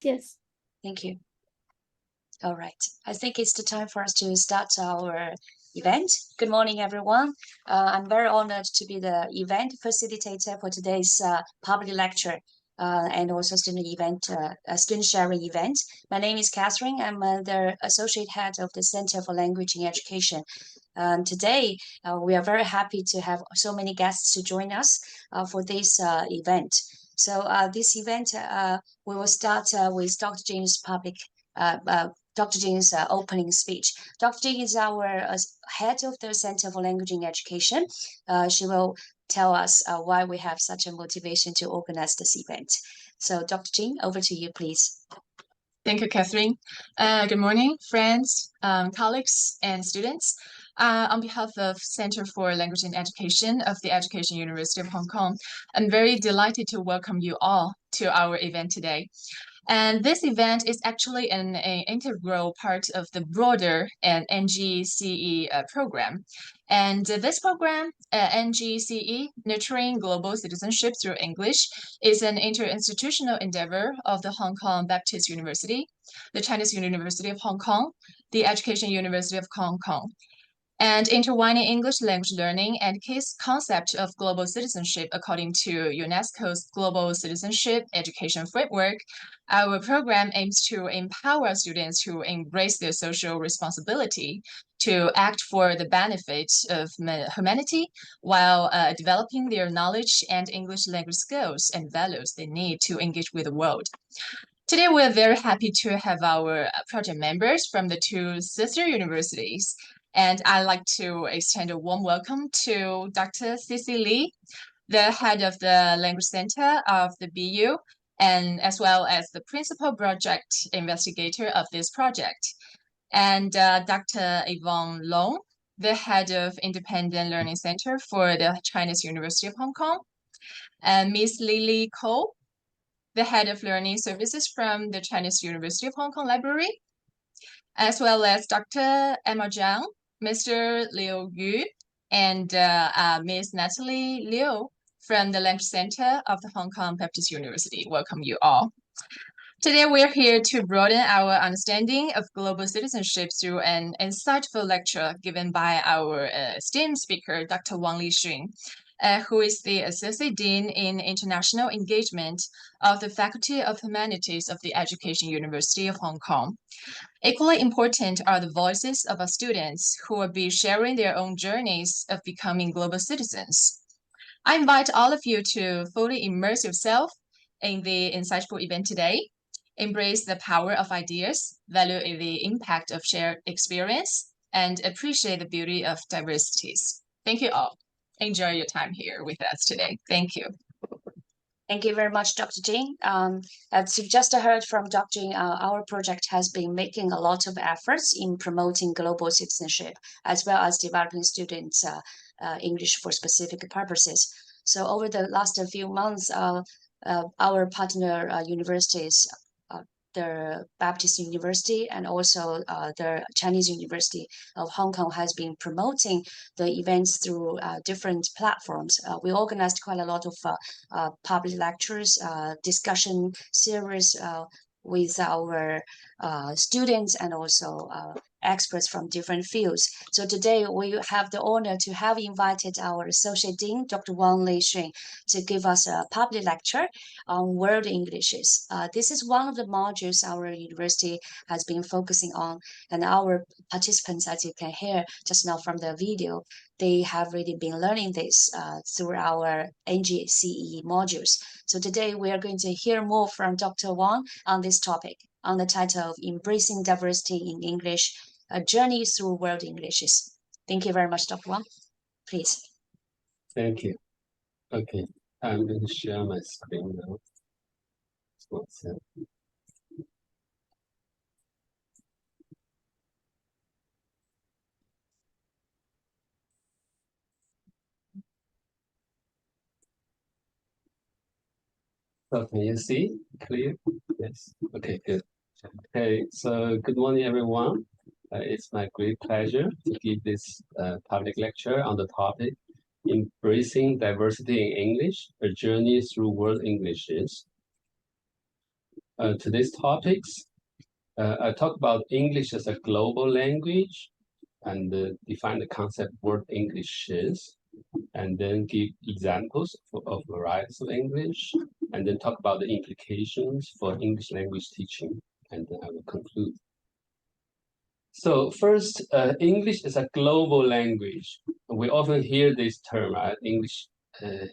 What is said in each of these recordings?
Yes. Thank you. All right. I think it's the time for us to start our event. Good morning, everyone. I'm very honored to be the event facilitator for today's public lecture and also student sharing event. My name is Catherine. I'm the associate head of the Center for Language in Education. Today, we are very happy to have so many guests to join us for this event. So this event, we will start with Dr. James' Dr. Jing's opening speech. Dr. Jing is our head of the Center for Language in Education. She will tell us why we have such a motivation to organize this event. So, Dr. Jing, over to you, please. Thank you, Catherine. Good morning, friends, colleagues, and students. On behalf of Center for Language and Education of the Education University of Hong Kong, I'm very delighted to welcome you all to our event today. And this event is actually an integral part of the broader NGCE program. And this program, NGCE, Nurturing Global Citizenship Through English, is an interinstitutional endeavor of the Hong Kong Baptist University, the Chinese University of Hong Kong, the Education University of Hong Kong, and intertwining English language learning and case concept of global citizenship according to UNESCO's Global Citizenship Education Framework. Our program aims to empower students to embrace their social responsibility to act for the benefit of humanity while developing their knowledge and English language skills and values they need to engage with the world. Today, we're very happy to have our project members from the two sister universities. And I'd like to extend a warm welcome to Dr. Cici Lee, the head of the Language Center of the BU, and as well as the principal project investigator of this project. And Dr. Yvonne Long, the head of Independent Learning Center for the Chinese University of Hong Kong. And Ms. Lily Ko, the head of Learning Services from the Chinese University of Hong Kong Library, as well as Dr. Emma Zhang, Mr. Liu Yu, and Ms. Natalie Liu from the Language Center of the Hong Kong Baptist University. Welcome you all. Today, we're here to broaden our understanding of global citizenship through an insightful lecture given by our esteemed speaker, Dr. Wang Lixun, who is the Associate Dean in International Engagement of the Faculty of Humanities of the Education University of Hong Kong. Equally important are the voices of our students who will be sharing their own journeys of becoming global citizens. I invite all of you to fully immerse yourself in the insightful event today, embrace the power of ideas, value the impact of shared experience, and appreciate the beauty of diversities. Thank you all. Enjoy your time here with us today. Thank you. Thank you very much, Dr. Jing. As you've just heard from Dr. Jing, our project has been making a lot of efforts in promoting global citizenship, as well as developing students' English for specific purposes. So over the last few months, our partner universities, the Baptist University and also the Chinese University of Hong Kong has been promoting the events through different platforms. We organized quite a lot of public lectures, discussion series with our students and also experts from different fields. So today we have the honor to have invited our Associate Dean, Dr. Wang Lixun, to give us a public lecture on world Englishes. This is one of the modules our university has been focusing on, and our participants, as you can hear just now from the video, they have really been learning this through our NGCE modules. So today we are going to hear more from Dr. Wang on this topic, on the title of Embracing Diversity in English, a Journey Through World Englishes. Thank you very much, Dr. Wang. Please. Thank you. Okay, I'm going to share my screen now. So can you see clear? Yes. Okay, good. Okay, so good morning, everyone. It's my great pleasure to give this public lecture on the topic, Embracing Diversity in English, a Journey Through World Englishes. today's topics. I talk about English as a global language and define the concept what English is, and then give examples of varieties of English, and then talk about the implications for English language teaching, and then I will conclude. So first, English is a global language. We often hear this term, right? English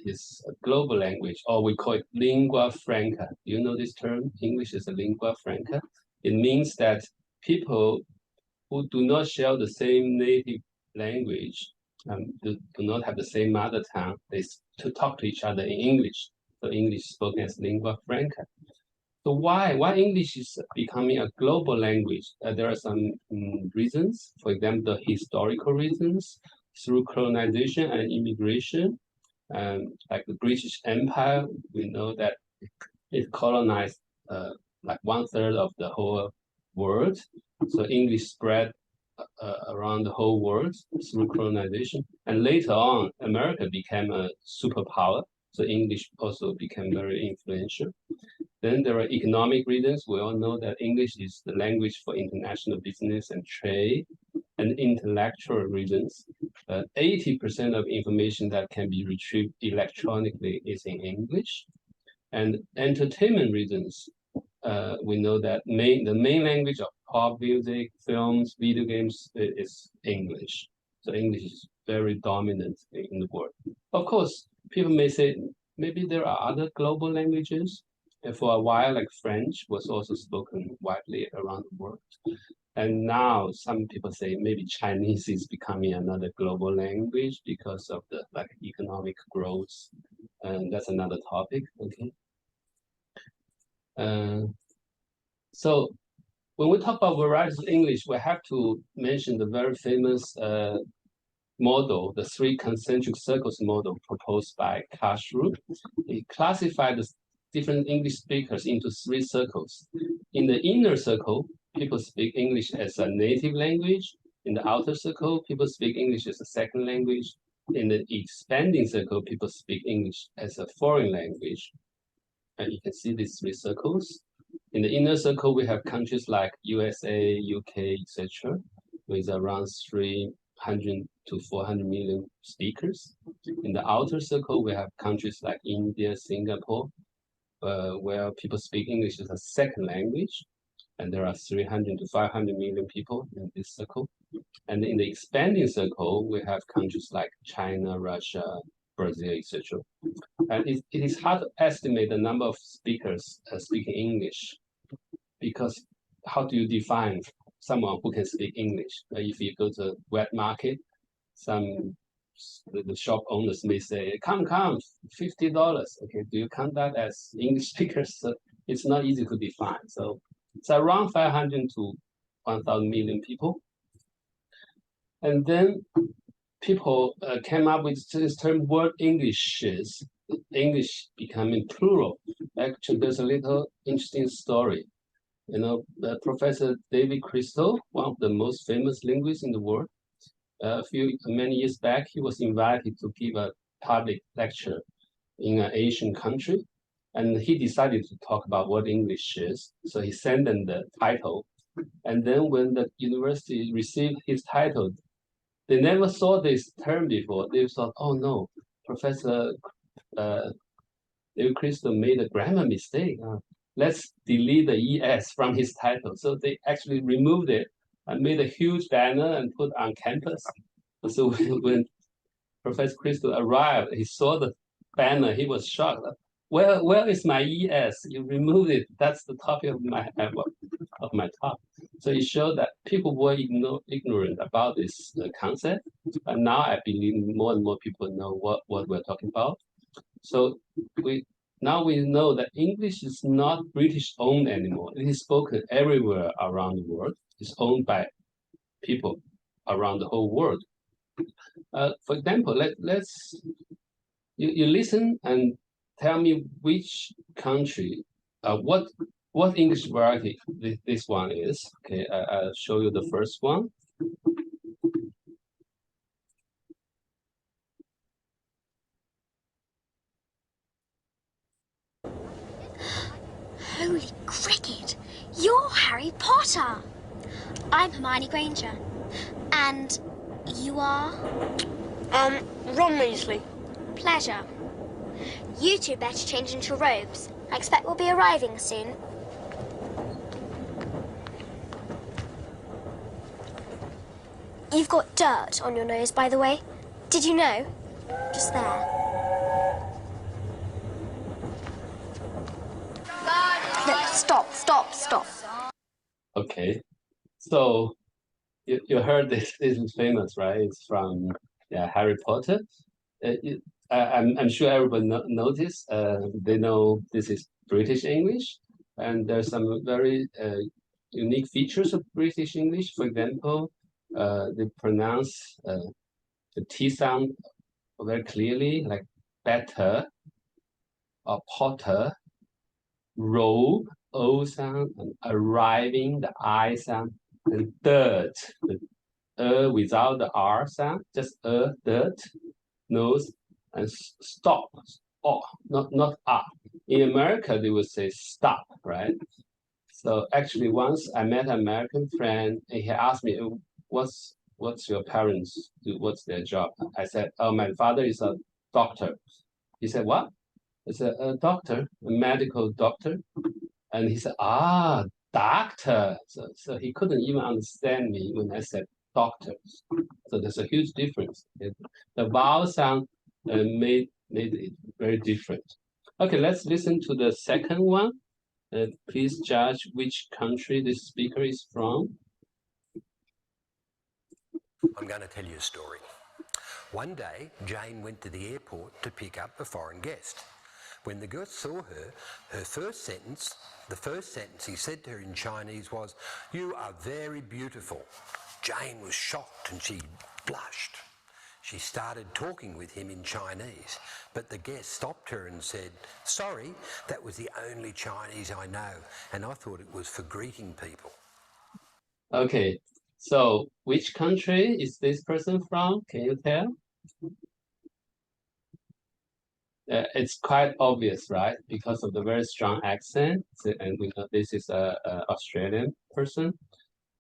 is a global language, or we call it lingua franca. Do you know this term? English is a lingua franca. It means that people who do not share the same native language, do not have the same mother tongue, they to talk to each other in English. So English is spoken as lingua franca. So why English is becoming a global language? There are some reasons. For example, the historical reasons through colonization and immigration. Like the British Empire, we know that it colonized like 1/3 of the whole world. So English spread around the whole world through colonization. And later on, America became a superpower. So English also became very influential. Then there are economic reasons. We all know that English is the language for international business and trade. And intellectual reasons. 80% of information that can be retrieved electronically is in English. And entertainment reasons. We know that the main language of pop music, films, video games is English. So English is very dominant in the world. Of course, people may say maybe there are other global languages. And for a while, like French was also spoken widely around the world. And now some people say maybe Chinese is becoming another global language because of the like economic growth. And that's another topic. Okay. So when we talk about varieties of English, we have to mention the very famous model, the 3 concentric circles model proposed by Kashrut. It classified the different English speakers into 3 circles. In the inner circle, people speak English as a native language. In the outer circle, people speak English as a second language. In the expanding circle, people speak English as a foreign language. And you can see these 3 circles. In the inner circle, we have countries like USA, UK, etc., with around 300 to 400 million speakers. In the outer circle, we have countries like India, Singapore, where people speak English as a second language, and there are 300 to 500 million people in this circle. And in the expanding circle, we have countries like China, Russia, Brazil, etc. And it is hard to estimate the number of speakers speaking English, because how do you define someone who can speak English? If you go to a wet market, the shop owners may say, come, $50. Okay, do you count that as English speakers? So it's not easy to define. So it's around 500 to 1,000 million people. And then people came up with this term word Englishes, English becoming plural. Actually, there's a little interesting story. You know, Professor David Crystal, one of the most famous linguists in the world, many years back, he was invited to give a public lecture in an Asian country, and he decided to talk about what English is. So he sent them the title, and then when the university received his title, they never saw this term before. They thought, oh no, Professor David Crystal made a grammar mistake. Let's delete the ES from his title. So they actually removed it and made a huge banner and put on campus. So when Professor Crystal arrived, he saw the banner, he was shocked. Where is my ES? You removed it. That's the topic of my talk. So it showed that people were ignorant about this concept. And now I believe more and more people know what we're talking about. So now we know that English is not British owned anymore. It is spoken everywhere around the world. It's owned by people around the whole world. For example, you listen and tell me which country, what English variety this one is. Okay, I'll show you the first one. Holy cricket! You're Harry Potter. I'm Hermione Granger. And you are? Ron Weasley. Pleasure. You two better change into robes. I expect we'll be arriving soon. You've got dirt on your nose, by the way. Did you know? Just there. Look, stop. Okay, so you heard this is famous, right? It's from Harry Potter. I'm sure everyone noticed. They know this is British English, and there's some very unique features of British English. For example, they pronounce the T sound very clearly, like better or Potter, robe, O sound, and arriving, the I sound, and dirt, the without the R sound, just dirt, nose, and stop, oh, not R. In America, they would say stop, right? So actually, once I met an American friend, and he asked me, what's your parents do? What's their job? I said, oh, my father is a doctor. He said, what? I said, a doctor, a medical doctor. And he said, doctor. So he couldn't even understand me when I said doctor. So there's a huge difference. The vowel sound made it very different. Okay, let's listen to the second one. Please judge which country this speaker is from. I'm going to tell you a story. One day, Jane went to the airport to pick up a foreign guest. When the guest saw her, the first sentence he said to her in Chinese was, "You are very beautiful." Jane was shocked and she blushed. She started talking with him in Chinese, but the guest stopped her and said, "Sorry, that was the only Chinese I know, and I thought it was for greeting people." Okay, so which country is this person from? Can you tell? It's quite obvious, right? Because of the very strong accent, and we know this is a Australian person.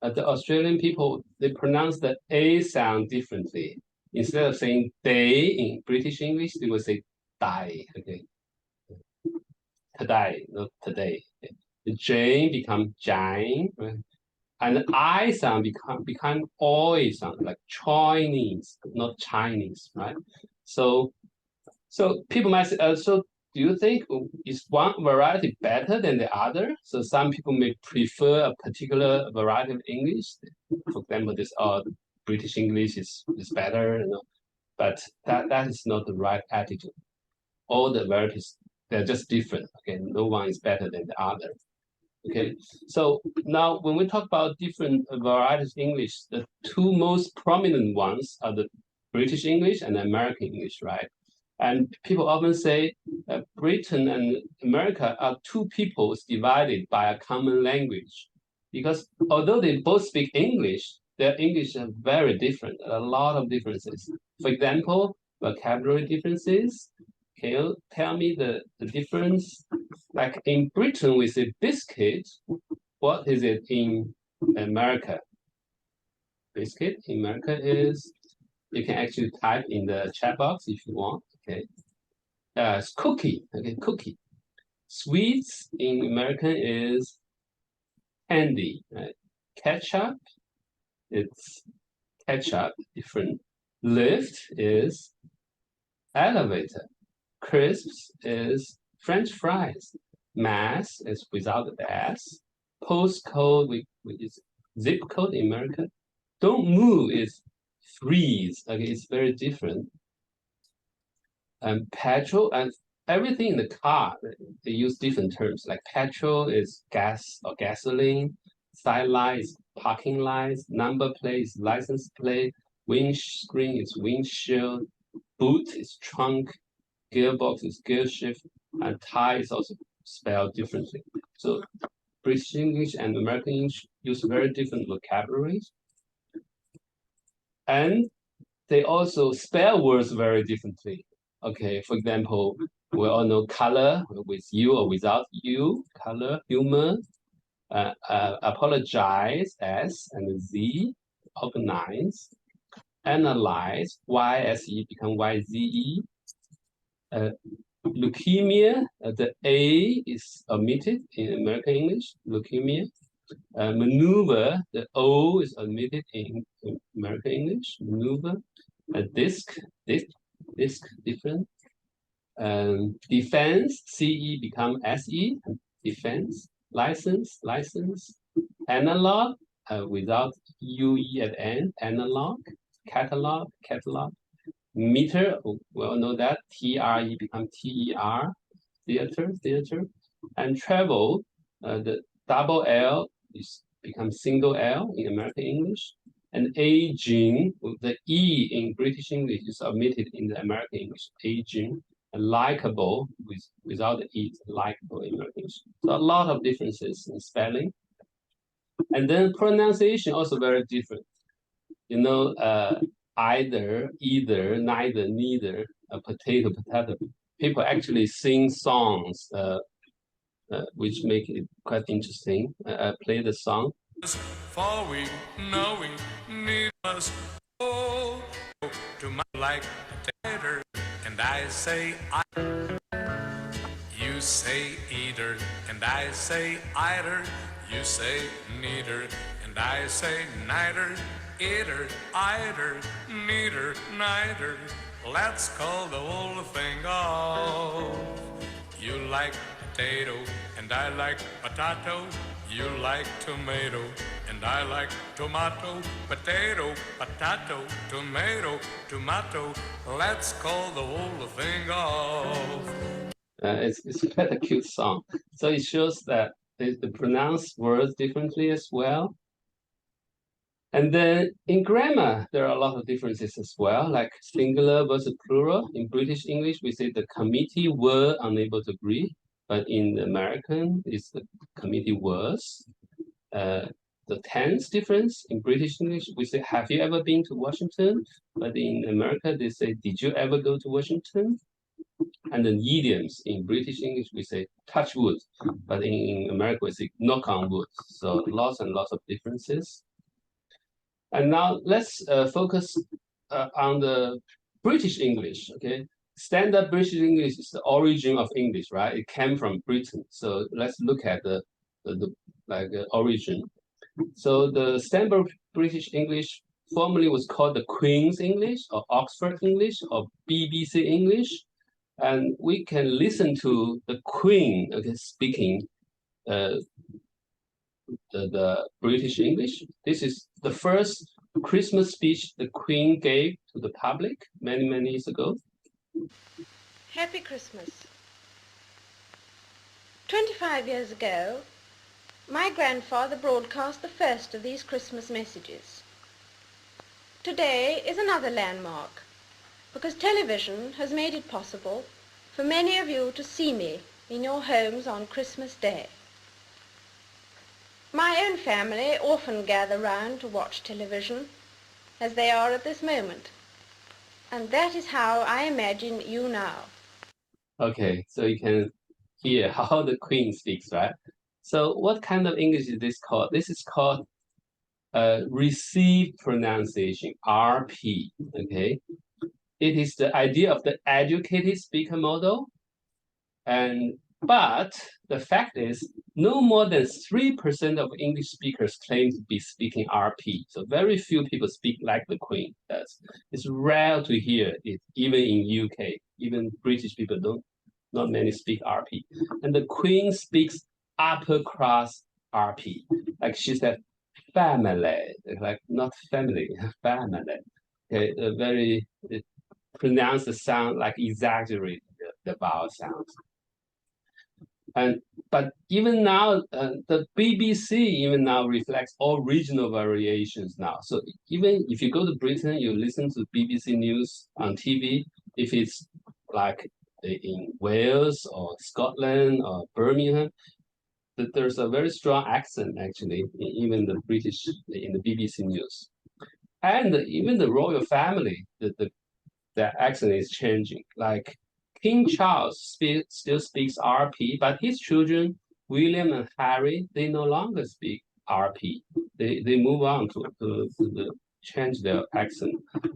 The Australian people, they pronounce the A sound differently. Instead of saying day in British English, they will say die. Okay, today, not today. Okay. The J become Jane, right? And the I sound become oi sound, like Chinese, not Chinese, right? So people might say, so do you think is one variety better than the other? So some people may prefer a particular variety of English. For example, this British English is better, you know? But that is not the right attitude. All the varieties, they're just different. Okay, no one is better than the other. Okay, so now when we talk about different varieties of English, the two most prominent ones are the British English and American English, right? And people often say Britain and America are two peoples divided by a common language. Because although they both speak English, their English are very different, a lot of differences. For example, vocabulary differences. Can you tell me the difference? Like in Britain, we say biscuit. What is it in America? Biscuit in America is, you can actually type in the chat box if you want. Okay, it's cookie. Okay, cookie. Sweets in American is candy. Right? Ketchup, it's ketchup. Different. Lift is elevator. Crisps is French fries. Mass is without the S. Postcode, which is zip code in America. Don't move is freeze. Okay, it's very different. Petrol and everything in the car, they use different terms. Like petrol is gas or gasoline. Sidelight is parking lights. Number plate is license plate. Windscreen is windshield. Boot is trunk. Gearbox is gear shift. And tie is also spelled differently. So British English and American English use very different vocabularies. And they also spell words very differently. Okay, for example, we all know color with you or without you, color, humor. apologize, S, and Z, organize, analyze, YSE become YZE. Leukemia, the A is omitted in American English, leukemia. Maneuver, the O is omitted in American English, maneuver. Disc, different. Defense, CE become SE, defense. License, analog, without UE at end, analog. Catalog, meter, we all know that, TRE become TER, theater. And travel, the double L is become single L in American English. And aging, the E in British English is omitted in the American English, aging. Likable without the E, likable in American English. So a lot of differences in spelling. And then pronunciation also very different. You know, either, neither, neither, potato. People actually sing songs, which make it quite interesting. Play the song. For we know we need us all to my like potato, and I say you say either, and I say either, you say neither, and I say neither, either, either, neither, neither. Let's call the whole thing off. You like potato, and I like potato. You like tomato, and I like tomato. Potato, potato, tomato, tomato. Let's call the whole thing off. It's quite a cute song. So it shows that they pronounce words differently as well. And then in grammar, there are a lot of differences as well, like singular versus plural. In British English, we say the committee were unable to agree, but in American, it's the committee was. The tense difference in British English, we say, have you ever been to Washington? But in America, they say, did you ever go to Washington? And then idioms in British English, we say touch wood, but in America, we say knock on wood. So lots and lots of differences. And now let's focus on the British English, okay? Standard British English is the origin of English, right? It came from Britain. So let's look at the origin. So the standard British English formerly was called the Queen's English or Oxford English or BBC English. And we can listen to the Queen, okay, speaking the British English. This is the first Christmas speech the Queen gave to the public many, many years ago. Happy Christmas. 25 years ago, my grandfather broadcast the first of these Christmas messages. Today is another landmark, because television has made it possible for many of you to see me in your homes on Christmas Day. My own family often gather round to watch television, as they are at this moment. And that is how I imagine you now. Okay, so you can hear how the Queen speaks, right? So what kind of English is this called? This is called received pronunciation, RP, okay? It is the idea of the educated speaker model. But the fact is, no more than 3% of English speakers claim to be speaking RP. So very few people speak like the Queen does. It's rare to hear it, even in UK. Even British people not many speak RP. And the Queen speaks upper class RP. Like she said, family, like not family, family. Okay, it pronounce the sound like exaggerate the vowel sounds. But even now, the BBC even now reflects all regional variations now. So even if you go to Britain, you listen to BBC News on TV, if it's like in Wales or Scotland or Birmingham, there's a very strong accent actually, even the British, in the BBC News. And even the royal family, their accent is changing. Like King Charles still speaks RP, but his children William and Harry, they no longer speak RP. They move on to change their accent.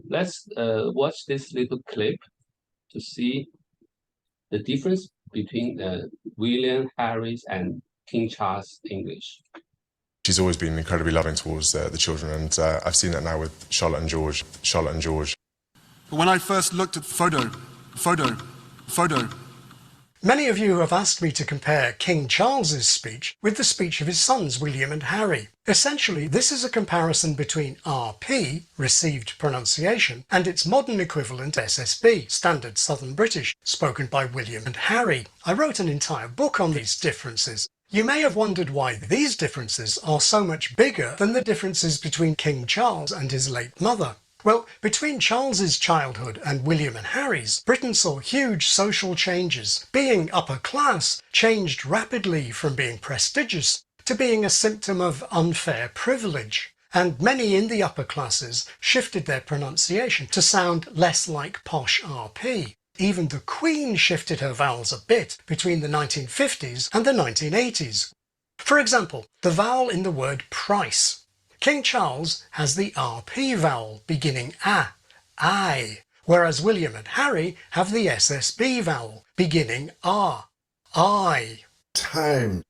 Let's watch this little clip to see the difference between William, Harry's, and King Charles English. She's always been incredibly loving towards the children, and I've seen that now with Charlotte and George. But when I first looked at photo. Many of you have asked me to compare King Charles's speech with the speech of his sons William and Harry. Essentially, this is a comparison between RP, received pronunciation, and its modern equivalent SSB, Standard Southern British, spoken by William and Harry. I wrote an entire book on these differences. You may have wondered why these differences are so much bigger than the differences between King Charles and his late mother. Well, between Charles's childhood and William and Harry's, Britain saw huge social changes. Being upper class changed rapidly from being prestigious to being a symptom of unfair privilege. And many in the upper classes shifted their pronunciation to sound less like posh RP. Even the Queen shifted her vowels a bit between the 1950s and the 1980s. For example, the vowel in the word price. King Charles has the RP vowel beginning I, whereas William and Harry have the SSB vowel beginning I. Time.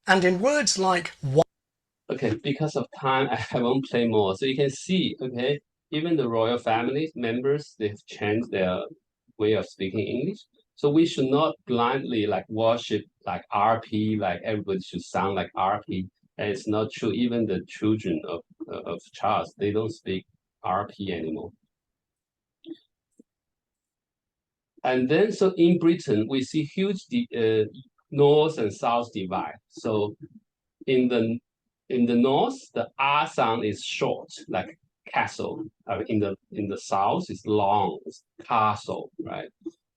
And in words like Okay, because of time, I won't play more. So you can see, okay, even the royal family members, they've changed their way of speaking English. So we should not blindly like worship like RP, like everybody should sound like RP. And it's not true. Even the children of Charles, they don't speak RP anymore. And then, so in Britain, we see huge north and south divide. So in the north, the R sound is short, like castle. In the south, it's long, it's castle, right?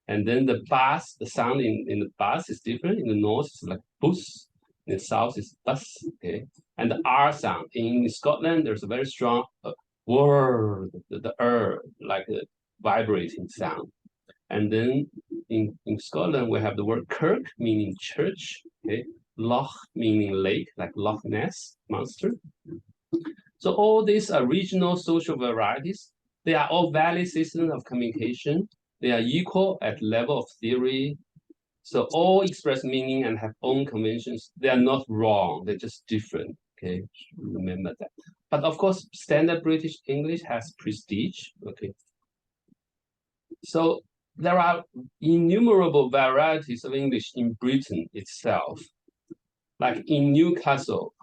And then the bass, the sound in the bass is different. In the north, it's like bus. In the south, it's bus. Okay, and the R sound in Scotland, there's a very strong word, the like a vibrating sound. And then in Scotland, we have the word kirk, meaning church. Okay, loch, meaning lake, like Loch Ness monster. So all these are regional social varieties. They are all valid systems of communication. They are equal at level of theory. So all express meaning and have own conventions. They are not wrong. They're just different. Okay, remember that. But of course, standard British English has prestige. Okay. So there are innumerable varieties of English in Britain itself. Like in Newcastle,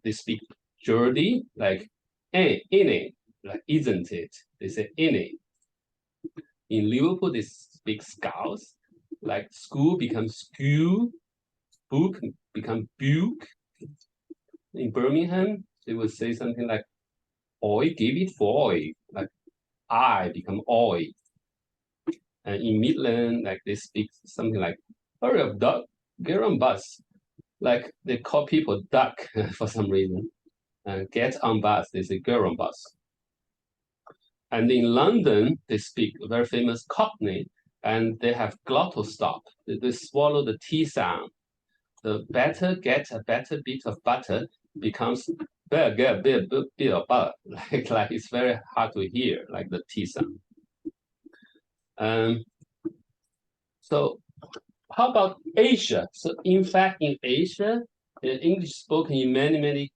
they speak Geordie, like innit, like isn't it? They say innit. In Liverpool, they speak Scouse, like school becomes school, book becomes book. In Birmingham, they would say something like oi, give it for oi, like I become oi. And in Midland, like they speak something like hurry up, duck, get on bus. Like they call people duck for some reason. And get on bus, they say get on bus. And in London, they speak a very famous Cockney, and they have glottal stop. They swallow the T sound. The better get a better bit of butter becomes better get a bit of butter. Like it's very hard to hear, like the T sound. So how about Asia? So in fact, in Asia, English spoken in many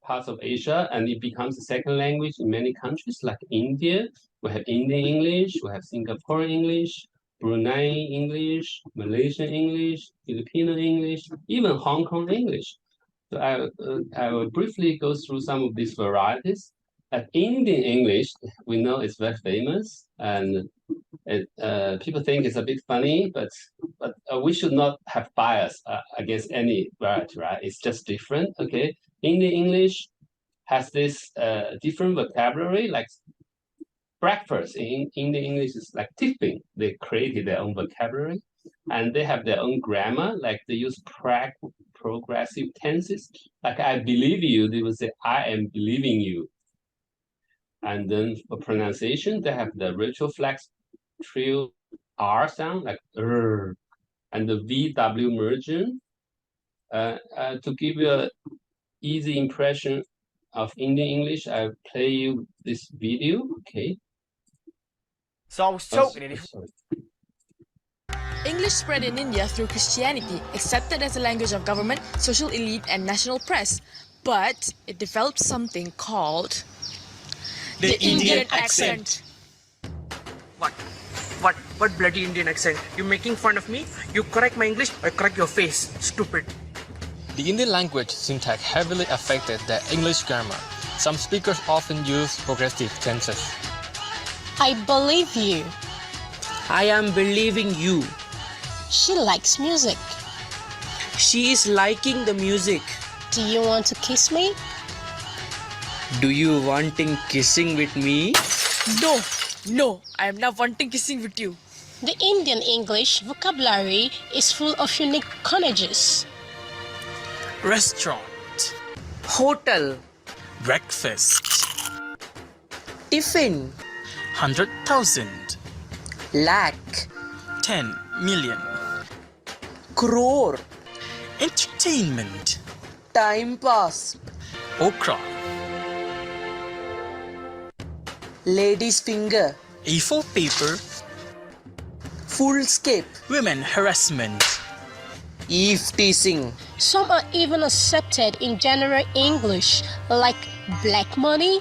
parts of Asia, and it becomes a second language in many countries, like India. We have Indian English, we have Singaporean English, Brunei English, Malaysian English, Filipino English, even Hong Kong English. So I will briefly go through some of these varieties. At Indian English, we know it's very famous, and people think it's a bit funny, but we should not have bias against any variety, right? It's just different, okay? Indian English has this different vocabulary, like breakfast in Indian English is like tipping. They created their own vocabulary, and they have their own grammar, like they use progressive tenses. Like I believe you, they will say I am believing you. And then for pronunciation, they have the retroflex trill R sound, like and the VW merging. To give you an easy impression of Indian English, I'll play you this video, okay? So I was choking and sorry. English spread in India through Christianity, accepted as a language of government, social elite, and national press. But it developed something called the Indian accent. What bloody Indian accent? You making fun of me? You correct my English, I correct your face, stupid. The Indian language syntax heavily affected the English grammar. Some speakers often use progressive tenses. I believe you. I am believing you. She likes music. She is liking the music. Do you want to kiss me? Do you wanting kissing with me? No, I am not wanting kissing with you. The Indian English vocabulary is full of unique conages. Restaurant. Hotel. Breakfast. Tiffin. 100,000. Lakh. 10 million. Crore. Entertainment. Time pass. Okra. Lady's finger. A4 paper. Foolscape. Women harassment. Eve teasing. Some are even accepted in general English, like black money,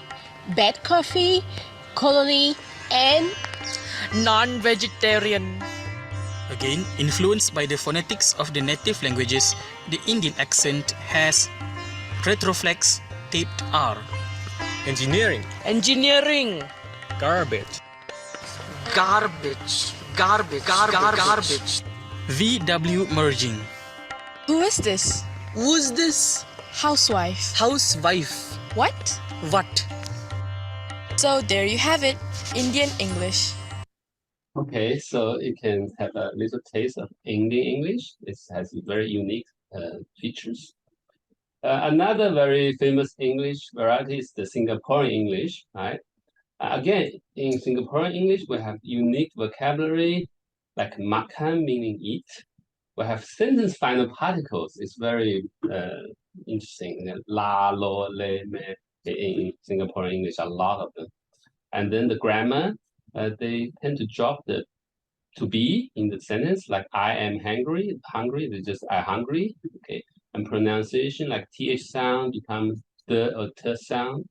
bad coffee, colony, and non-vegetarian. Again, influenced by the phonetics of the native languages, the Indian accent has retroflex taped R. Engineering. Engineering. Garbage. Garbage. VW merging. Who is this? Who's this? Housewife. Housewife. What? What? So there you have it, Indian English. Okay, so you can have a little taste of Indian English. It has very unique features. Another very famous English variety is the Singaporean English, right? Again, in Singaporean English, we have unique vocabulary, like makan, meaning eat. We have sentence final particles. It's very interesting. La, lo, le, me. In Singaporean English, a lot of them. And then the grammar, they tend to drop the to be in the sentence, like I am hungry, they just I hungry, okay. And pronunciation, like th sound becomes the or t sound,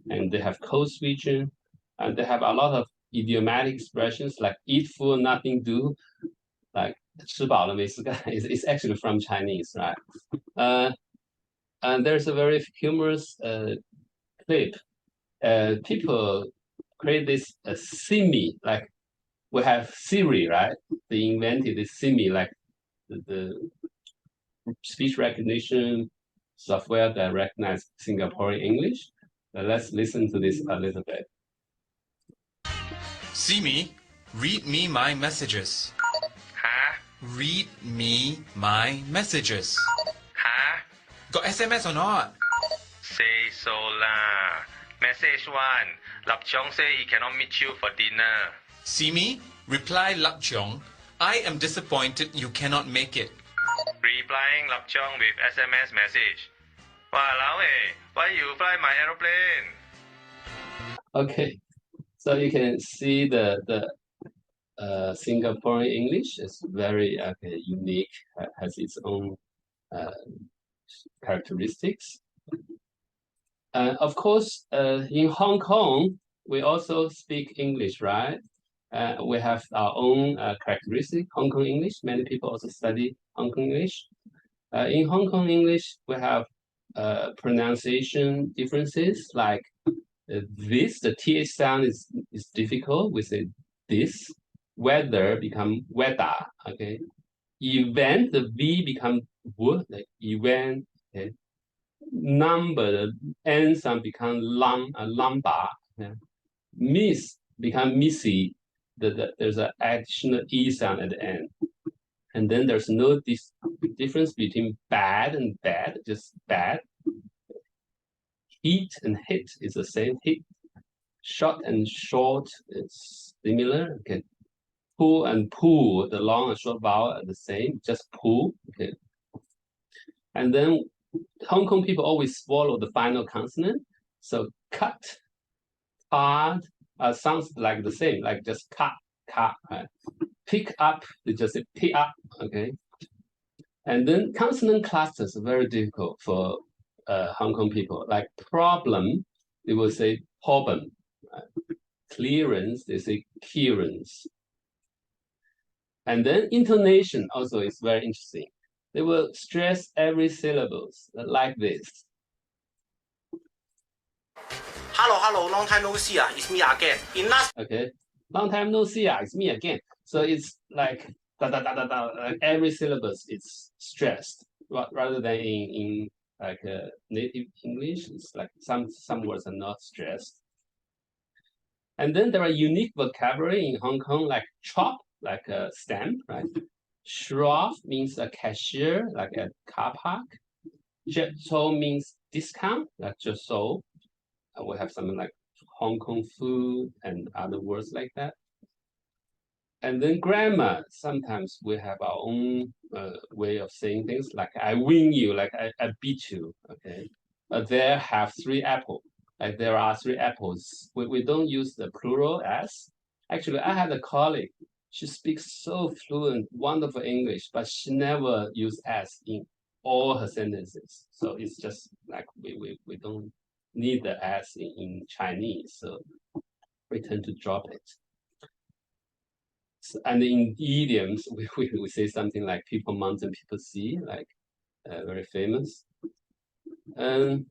and they have code switching, and they have a lot of idiomatic expressions like eat full, nothing do, like 吃饱了没事干. It's actually from Chinese, right? And there's a very humorous clip. People create this simi, like we have Siri, right? They invented this simi, like the speech recognition software that recognize Singaporean English. Let's listen to this a little bit. Simi, read me my messages. Huh? Read me my messages. Huh? Got SMS or not? Say so lah. Message one. Lap Chong say he cannot meet you for dinner. Simi, reply Lap Chong. I am disappointed you cannot make it. Replying Lap Chong with SMS message. Walao eh, why you fly my aeroplane? Okay, so you can see the Singaporean English is very unique, has its own characteristics. Of course, in Hong Kong, we also speak English, right? We have our own characteristic, Hong Kong English. Many people also study Hong Kong English. In Hong Kong English, we have pronunciation differences, like this, the th sound is difficult. We say this. Weather become weather, okay? Event, the V become w, like event, okay? Number, the N sound become lumbar. Okay? Miss become missy. There's an additional E sound at the end. And then there's no difference between bad and bad, just bad. Heat and hit is the same. Hit, short and short is similar. Okay. pull and pull, the long and short vowel are the same, just pull. Okay. And then Hong Kong people always swallow the final consonant. So cut, hard, sounds like the same, like just cut, right? Pick up, they just say pick up, okay? And then consonant clusters are very difficult for Hong Kong people. Like problem, they will say problem. Clearance, they say clearance. And then intonation also is very interesting. They will stress every syllables like this. Hello, long time no see. It's me again. Okay, long time no see. It's me again. So it's like da da da da da. Like every syllable is stressed, rather than in like native English. It's like some words are not stressed. And then there are unique vocabulary in Hong Kong, like chop, like a stamp, right? Shroff means a cashier, like a car park. Jetso means discount, like just so. We have something like Hong Kong food and other words like that. And then grammar, sometimes we have our own way of saying things, like I win you, like I beat you, okay? There have 3 apples, like there are 3 apples. We don't use the plural as. Actually, I had a colleague, she speaks so fluent, wonderful English, but she never used as in all her sentences. So it's just like we don't need the as in Chinese, so we tend to drop it. So, and in idioms, we say something like people mountain, people sea, like very famous. And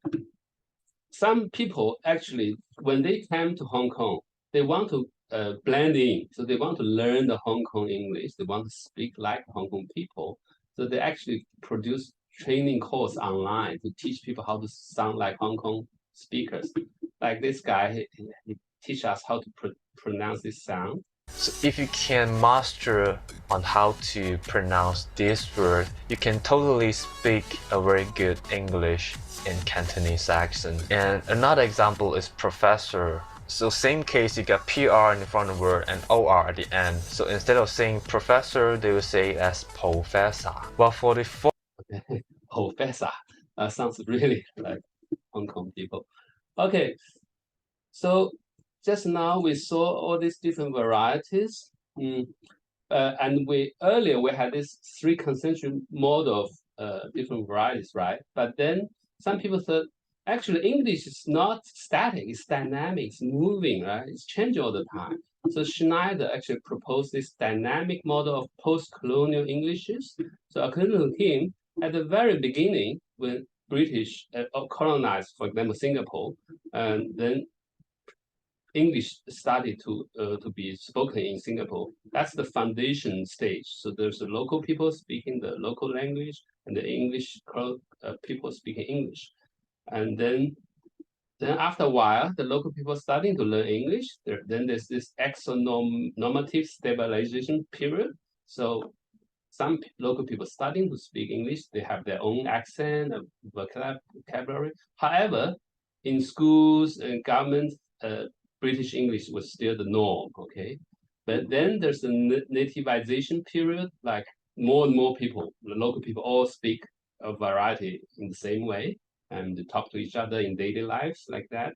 some people actually, when they came to Hong Kong, they want to blend in. So they want to learn the Hong Kong English. They want to speak like Hong Kong people. So they actually produce training course online to teach people how to sound like Hong Kong speakers. Like this guy, he teach us how to pronounce this sound. So if you can master on how to pronounce this word, you can totally speak a very good English in Cantonese accent. And another example is professor. So same case, you got PR in front of the word and OR at the end. So instead of saying professor, they will say as professor. Well, for the professor sounds really like Hong Kong people. Okay, so just now we saw all these different varieties. And earlier we had this 3 concentric model of different varieties, right? But then some people thought, actually English is not static, it's dynamic, it's moving, right? It's changing all the time. So Schneider actually proposed this dynamic model of post-colonial Englishes. So according to him, at the very beginning, when British colonized, for example, Singapore, and then English started to be spoken in Singapore. That's the foundation stage. So there's the local people speaking the local language, and the English people speaking English. And then after a while, the local people starting to learn English. Then there's this exonormative stabilization period. So some local people starting to speak English, they have their own accent, vocabulary. However, in schools and government, British English was still the norm, okay? But then there's a nativization period, like more and more people, the local people all speak a variety in the same way, and they talk to each other in daily lives like that.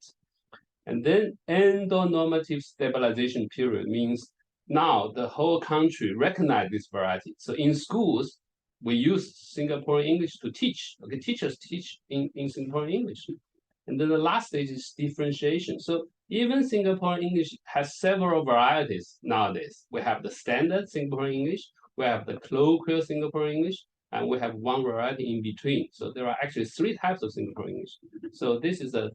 And then endonormative stabilization period means now the whole country recognize this variety. So in schools, we use Singaporean English to teach. Okay, teachers teach in Singaporean English. And then the last stage is differentiation. So even Singaporean English has several varieties nowadays. We have the standard Singaporean English, we have the colloquial Singaporean English, and we have one variety in between. So there are actually 3 types of Singaporean English. So this is a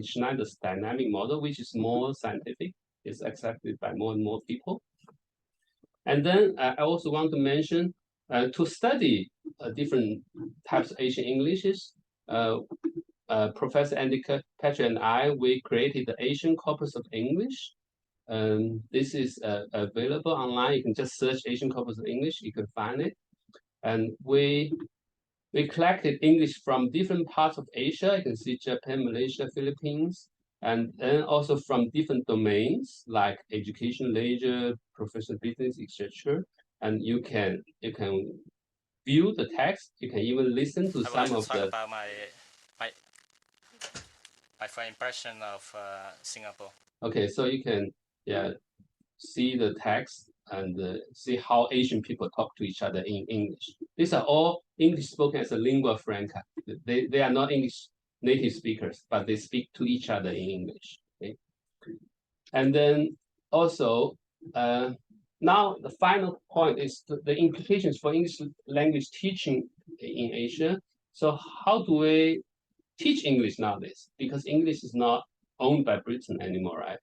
Schneider's dynamic model, which is more scientific. It's accepted by more and more people. And then I also want to mention, to study different types of Asian Englishes, Professor Andy Patrick and I, we created the Asian Corpus of English. This is available online. You can just search Asian Corpus of English, you can find it. And we collected English from different parts of Asia. You can see Japan, Malaysia, Philippines, and then also from different domains like education, leisure, professional business, etc. And you can view the text. You can even listen to I would like some to of talk the. about my first impression of Singapore. Okay, so you can see the text and see how Asian people talk to each other in English. These are all English spoken as a lingua franca. They are not English native speakers, but they speak to each other in English. Okay? And then also, now the final point is the implications for English language teaching in Asia. So how do we teach English nowadays? Because English is not owned by Britain anymore, right?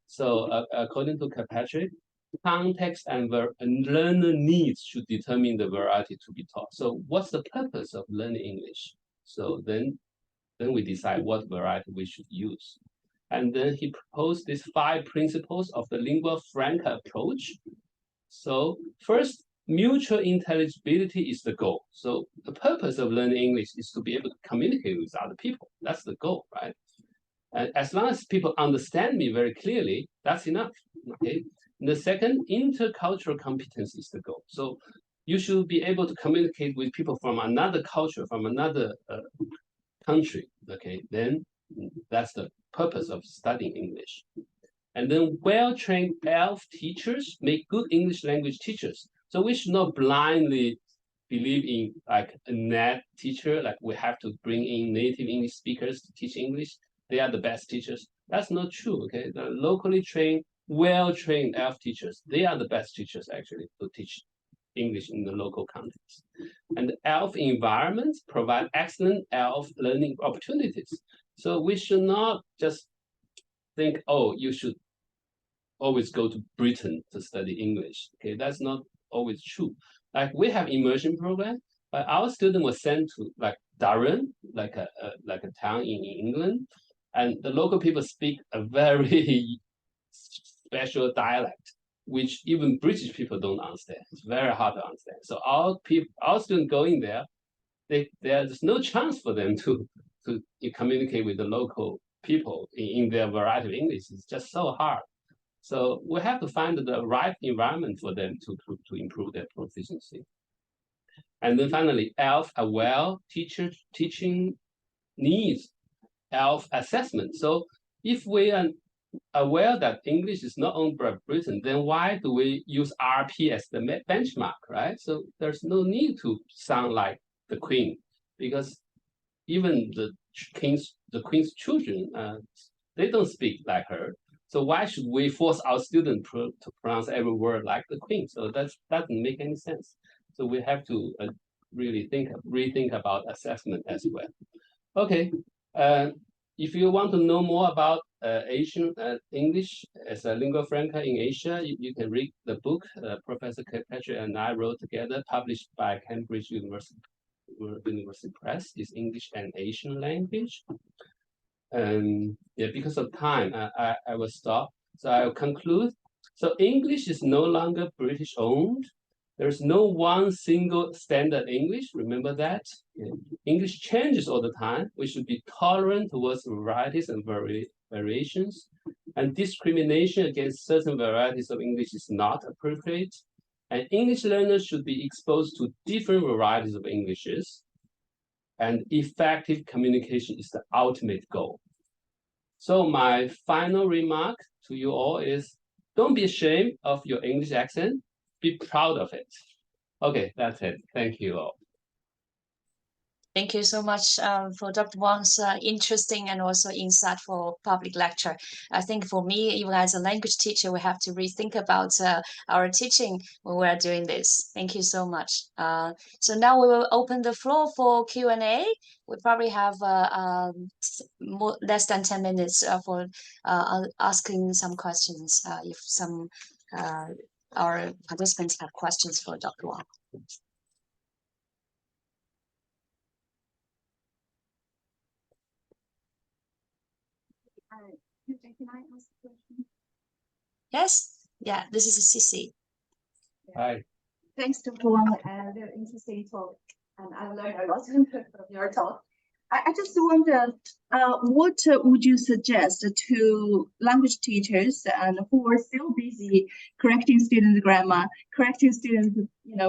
So according to Kirkpatrick, context and learner needs should determine the variety to be taught. So what's the purpose of learning English? So then we decide what variety we should use. And then he proposed these 5 principles of the lingua franca approach. So first, mutual intelligibility is the goal. So the purpose of learning English is to be able to communicate with other people. That's the goal, right? And as long as people understand me very clearly, that's enough. Okay. And the second, intercultural competence is the goal. So you should be able to communicate with people from another culture, from another country. Okay, then that's the purpose of studying English. And then well-trained ELF teachers make good English language teachers. So we should not blindly believe in like a net teacher, like we have to bring in native English speakers to teach English. They are the best teachers. That's not true, okay? The locally trained, well-trained ELF teachers, they are the best teachers actually to teach English in the local context. And the ELF environments provide excellent ELF learning opportunities. So we should not just think, oh, you should always go to Britain to study English. Okay, that's not always true. Like we have immersion program, but our student was sent to like Durham, like a town in England, and the local people speak a very special dialect, which even British people don't understand. It's very hard to understand. So our students going there, there's no chance for them to communicate with the local people in their variety of English. It's just so hard. So we have to find the right environment for them to improve their proficiency. And then finally, ELF aware teaching needs ELF assessment. So if we are aware that English is not owned by Britain, then why do we use RP as the benchmark, right? So there's no need to sound like the Queen, because even the Queen's children, they don't speak like her. So why should we force our students to pronounce every word like the Queen? So that doesn't make any sense. So we have to really rethink about assessment as well. Okay, if you want to know more about Asian English as a lingua franca in Asia, you can read the book Professor Kirkpatrick and I wrote together, published by Cambridge University Press. Is English and Asian language. Because of time, I will stop. So I will conclude. So English is no longer British owned. There's no one single standard English. Remember that. English changes all the time. We should be tolerant towards varieties and variations. And discrimination against certain varieties of English is not appropriate. And English learners should be exposed to different varieties of Englishes. And effective communication is the ultimate goal. So my final remark to you all is, don't be ashamed of your English accent. Be proud of it. Okay, that's it. Thank you all. Thank you so much for Dr. Wang's interesting and also insightful public lecture. I think for me, even as a language teacher, we have to rethink about our teaching when we're doing this. Thank you so much. So now we will open the floor for Q&A. We probably have less than 10 minutes for asking some questions if some our participants have questions for Dr. Wang. Can I ask a question? Yes. Yeah, this is Sissy. Hi. Thanks, Dr. Wang. Very interesting talk. And I've learned a lot from your talk. I just wonder, what would you suggest to language teachers and who are still busy correcting students' grammar, correcting students,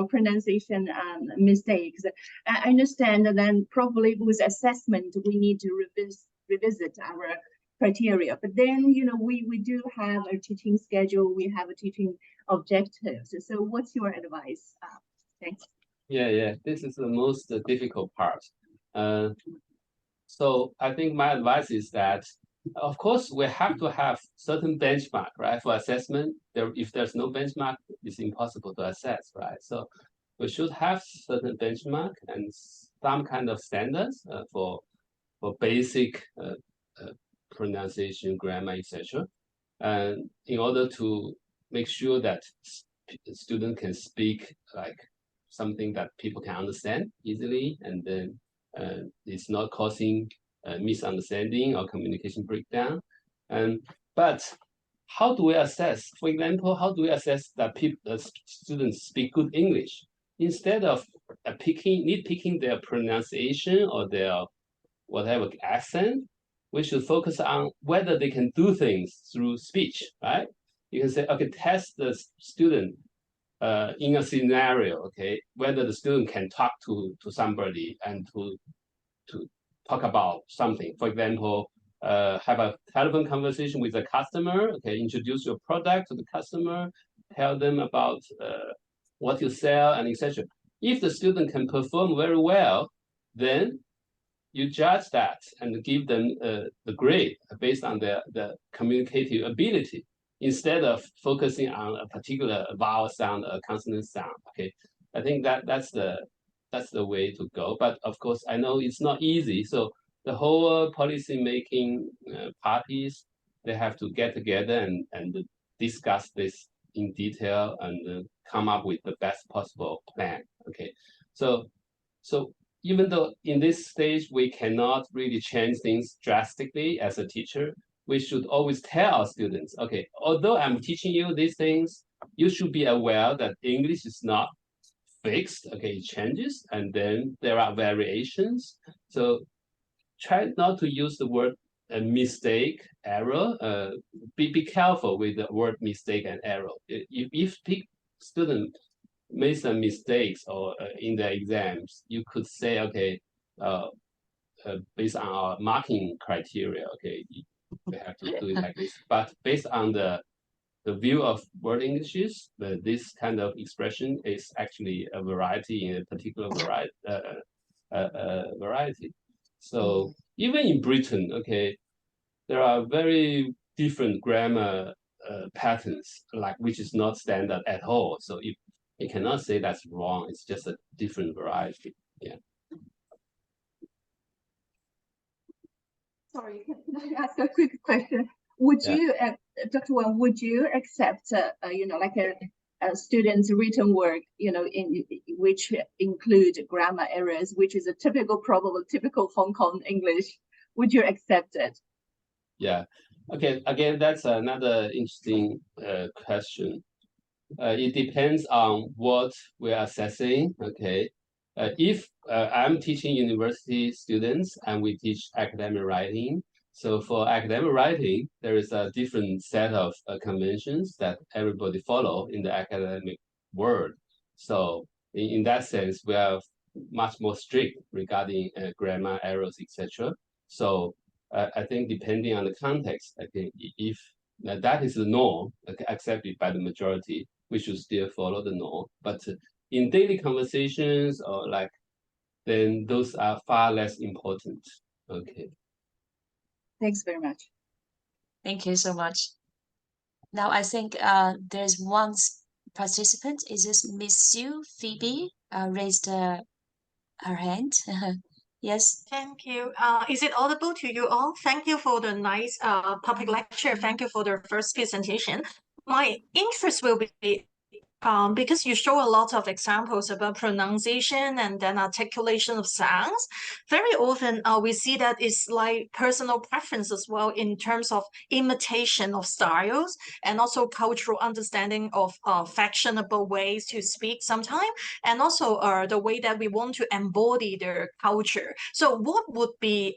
pronunciation mistakes? I understand that then probably with assessment we need to revisit our criteria. But then, we do have a teaching schedule, we have a teaching objectives. So what's your advice? Thanks. Yeah, this is the most difficult part. So I think my advice is that, of course, we have to have certain benchmark, right? For assessment, if there's no benchmark, it's impossible to assess, right? So we should have certain benchmark and some kind of standards for basic pronunciation, grammar, etc. And in order to make sure that student can speak like something that people can understand easily, and then it's not causing misunderstanding or communication breakdown. But how do we assess? For example, how do we assess that students speak good English? Instead of nitpicking their pronunciation or their whatever accent, we should focus on whether they can do things through speech, right? You can say, okay, test the student in a scenario, okay, whether the student can talk to somebody and to talk about something. For example, have a telephone conversation with a customer, okay, introduce your product to the customer, tell them about what you sell and etc. If the student can perform very well, then you judge that and give them the grade based on the communicative ability, instead of focusing on a particular vowel sound or consonant sound. Okay, I think that's the way to go. But of course, I know it's not easy. So the whole policy making parties, they have to get together and discuss this in detail and come up with the best possible plan. Okay, so even though in this stage we cannot really change things drastically as a teacher, we should always tell our students, okay, although I'm teaching you these things, you should be aware that English is not fixed, okay, it changes, and then there are variations. So try not to use the word mistake, error. Be careful with the word mistake and error. If student made some mistakes or in the exams, you could say, okay, based on our marking criteria, okay, we have to do it like this. But based on the view of word Englishes, this kind of expression is actually a variety in a particular variety. So even in Britain, okay, there are very different grammar patterns, like which is not standard at all. So you cannot say that's wrong. It's just a different variety. Yeah. Sorry, can I ask a quick question? Would you, Dr. Wang, would you accept, like a student's written work, in which include grammar errors, which is a typical Hong Kong English? Would you accept it? Yeah. Okay. Again, that's another interesting question. It depends on what we're assessing. Okay. If I'm teaching university students and we teach academic writing, so for academic writing, there is a different set of conventions that everybody follow in the academic world. So in that sense, we are much more strict regarding grammar errors, etc. So I think depending on the context, I think if that is the norm accepted by the majority, we should still follow the norm. But in daily conversations or then those are far less important. Okay. Thanks very much. Thank you so much. Now I think there's one participant. Is this Miss Sue Phoebe? Raised her hand. Yes. Thank you. Is it audible to you all? Thank you for the nice public lecture. Thank you for the first presentation. My interest will be because you show a lot of examples about pronunciation and then articulation of sounds, very often we see that it's like personal preference as well in terms of imitation of styles and also cultural understanding of fashionable ways to speak sometimes, and also the way that we want to embody their culture. So what would be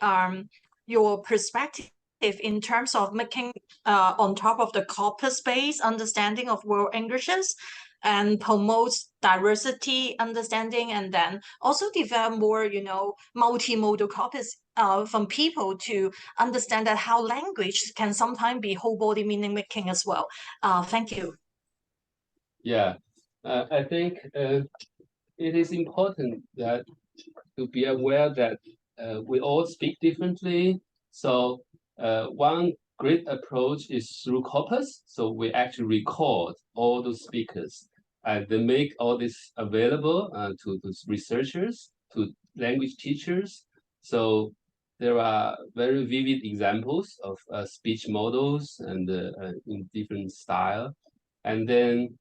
your perspective in terms of making on top of the corpus-based understanding of world Englishes and promotes diversity understanding, and then also develop more, multimodal corpus from people to understand that how language can sometimes be whole body meaning making as well. Thank you. Yeah, I think it is important that to be aware that we all speak differently. So one great approach is through corpus. So we actually record all those speakers and then make all this available to researchers, to language teachers. So there are very vivid examples of speech models and in different style. And then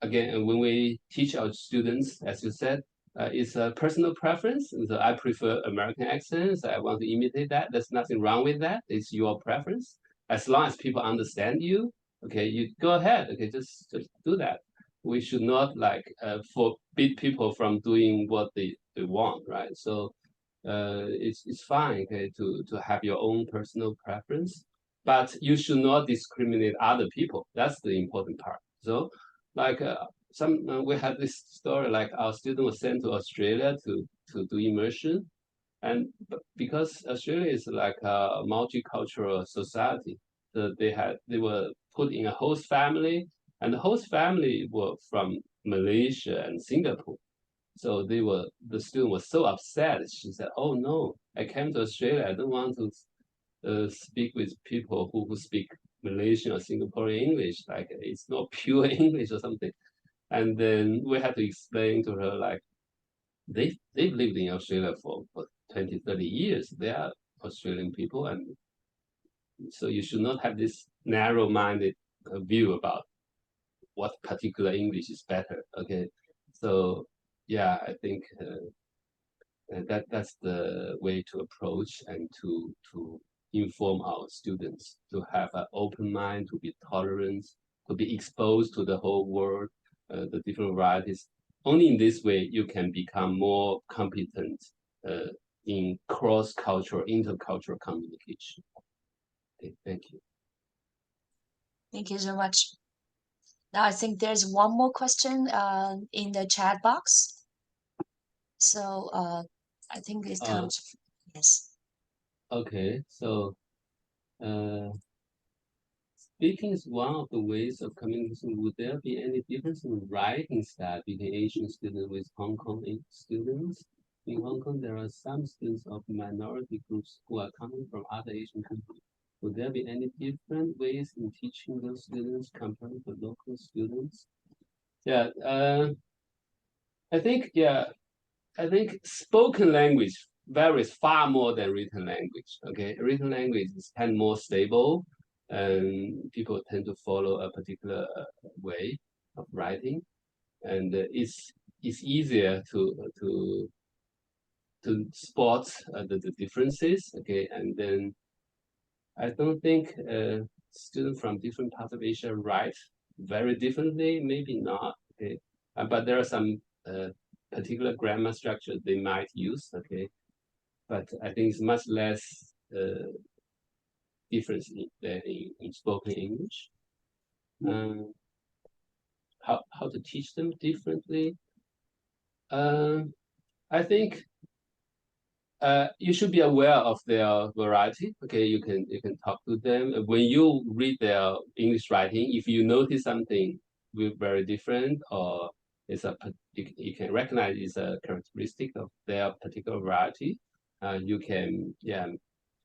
again, when we teach our students, as you said, it's a personal preference. So I prefer American accents. I want to imitate that. There's nothing wrong with that. It's your preference. As long as people understand you, okay, you go ahead. Okay, just do that. We should not like forbid people from doing what they want, right? So it's fine, okay, to have your own personal preference, but you should not discriminate other people. That's the important part. So like we had this story, like our student was sent to Australia to do immersion, and because Australia is like a multicultural society, so they were put in a host family, and the host family were from Malaysia and Singapore. So the student was so upset. She said, "Oh no, I came to Australia. I don't want to speak with people who speak Malaysian or Singaporean English. Like it's not pure English or something." And then we had to explain to her like they've lived in Australia for 20, 30 years. They are Australian people, and so you should not have this narrow-minded view about what particular English is better. Okay, so yeah, I think that's the way to approach and to inform our students, to have an open mind, to be tolerant, to be exposed to the whole world, the different varieties. Only in this way you can become more competent in cross-cultural, intercultural communication. Okay, thank you. Thank you so much. Now I think there's one more question in the chat box. So I think it comes. Yes. Okay, so speaking is one of the ways of communication. Would there be any difference in writing style between Asian students with Hong Kong students? In Hong Kong, there are some students of minority groups who are coming from other Asian countries. Would there be any different ways in teaching those students compared to local students? Yeah, I think spoken language varies far more than written language. Okay, written language is kind of more stable, and people tend to follow a particular way of writing, and it's easier to spot the differences. Okay, and then I don't think students from different parts of Asia write very differently. Maybe not. Okay, but there are some particular grammar structure they might use. Okay, but I think it's much less difference in spoken English. How to teach them differently? I think you should be aware of their variety. Okay, you can talk to them when you read their English writing. If you notice something very different, or you can recognize it's a characteristic of their particular variety, you can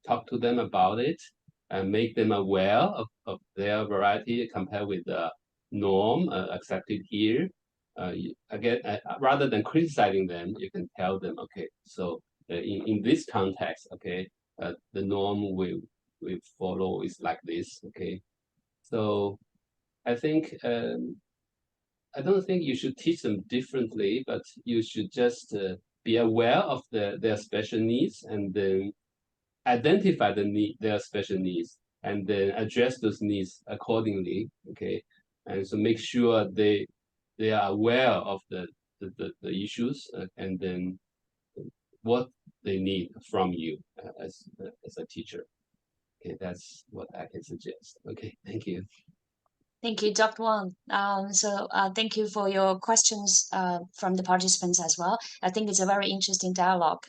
talk to them about it and make them aware of their variety compared with the norm accepted here. Again, rather than criticizing them, you can tell them, okay, so in this context, okay, the norm we follow is like this, okay. So I think I don't think you should teach them differently, but you should just be aware of their special needs and then identify their special needs and then address those needs accordingly. Okay, and so make sure they are aware of the issues and then what they need from you as a teacher. Okay, that's what I can suggest. Okay, thank you. Thank you, Dr. Wang. Thank you for your questions from the participants as well. I think it's a very interesting dialogue.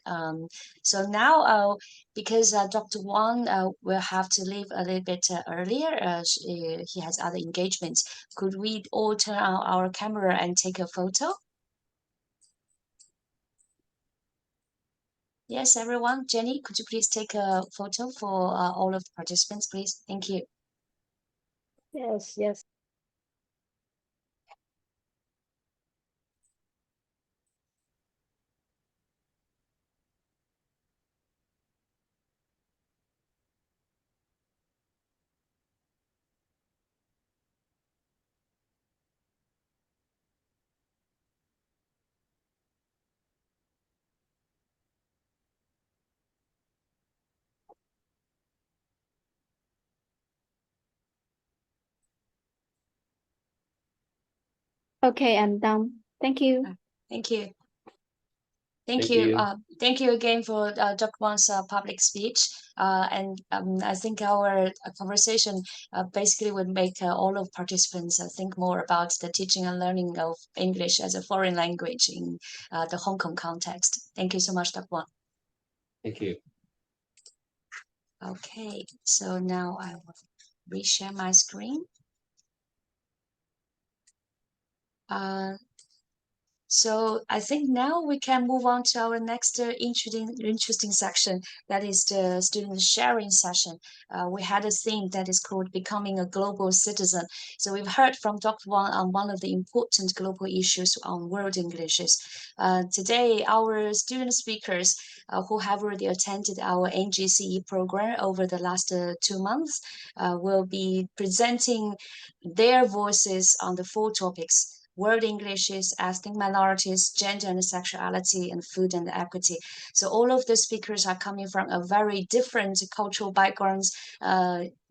So now, because Dr. Wang will have to leave a little bit earlier, he has other engagements. Could we all turn on our camera and take a photo? Yes, everyone. Jenny, could you please take a photo for all of the participants, please? Thank you. Yes, yes. Okay, I'm done. Thank you. Thank you. Thank you. Thank you again for Dr. Wang's public speech. I think our conversation basically would make all of participants think more about the teaching and learning of English as a foreign language in the Hong Kong context. Thank you so much, Dr. Wang. Thank you. Okay, so now I will reshare my screen. So I think now we can move on to our next interesting section, that is the student sharing session. We had a theme that is called Becoming a Global Citizen. So we've heard from Dr. Wang on one of the important global issues on world Englishes. Today, our student speakers who have already attended our NGC program over the last 2 months will be presenting their voices on the 4 topics: world Englishes, ethnic minorities, gender and sexuality, and food and equity. So all of the speakers are coming from a very different cultural backgrounds,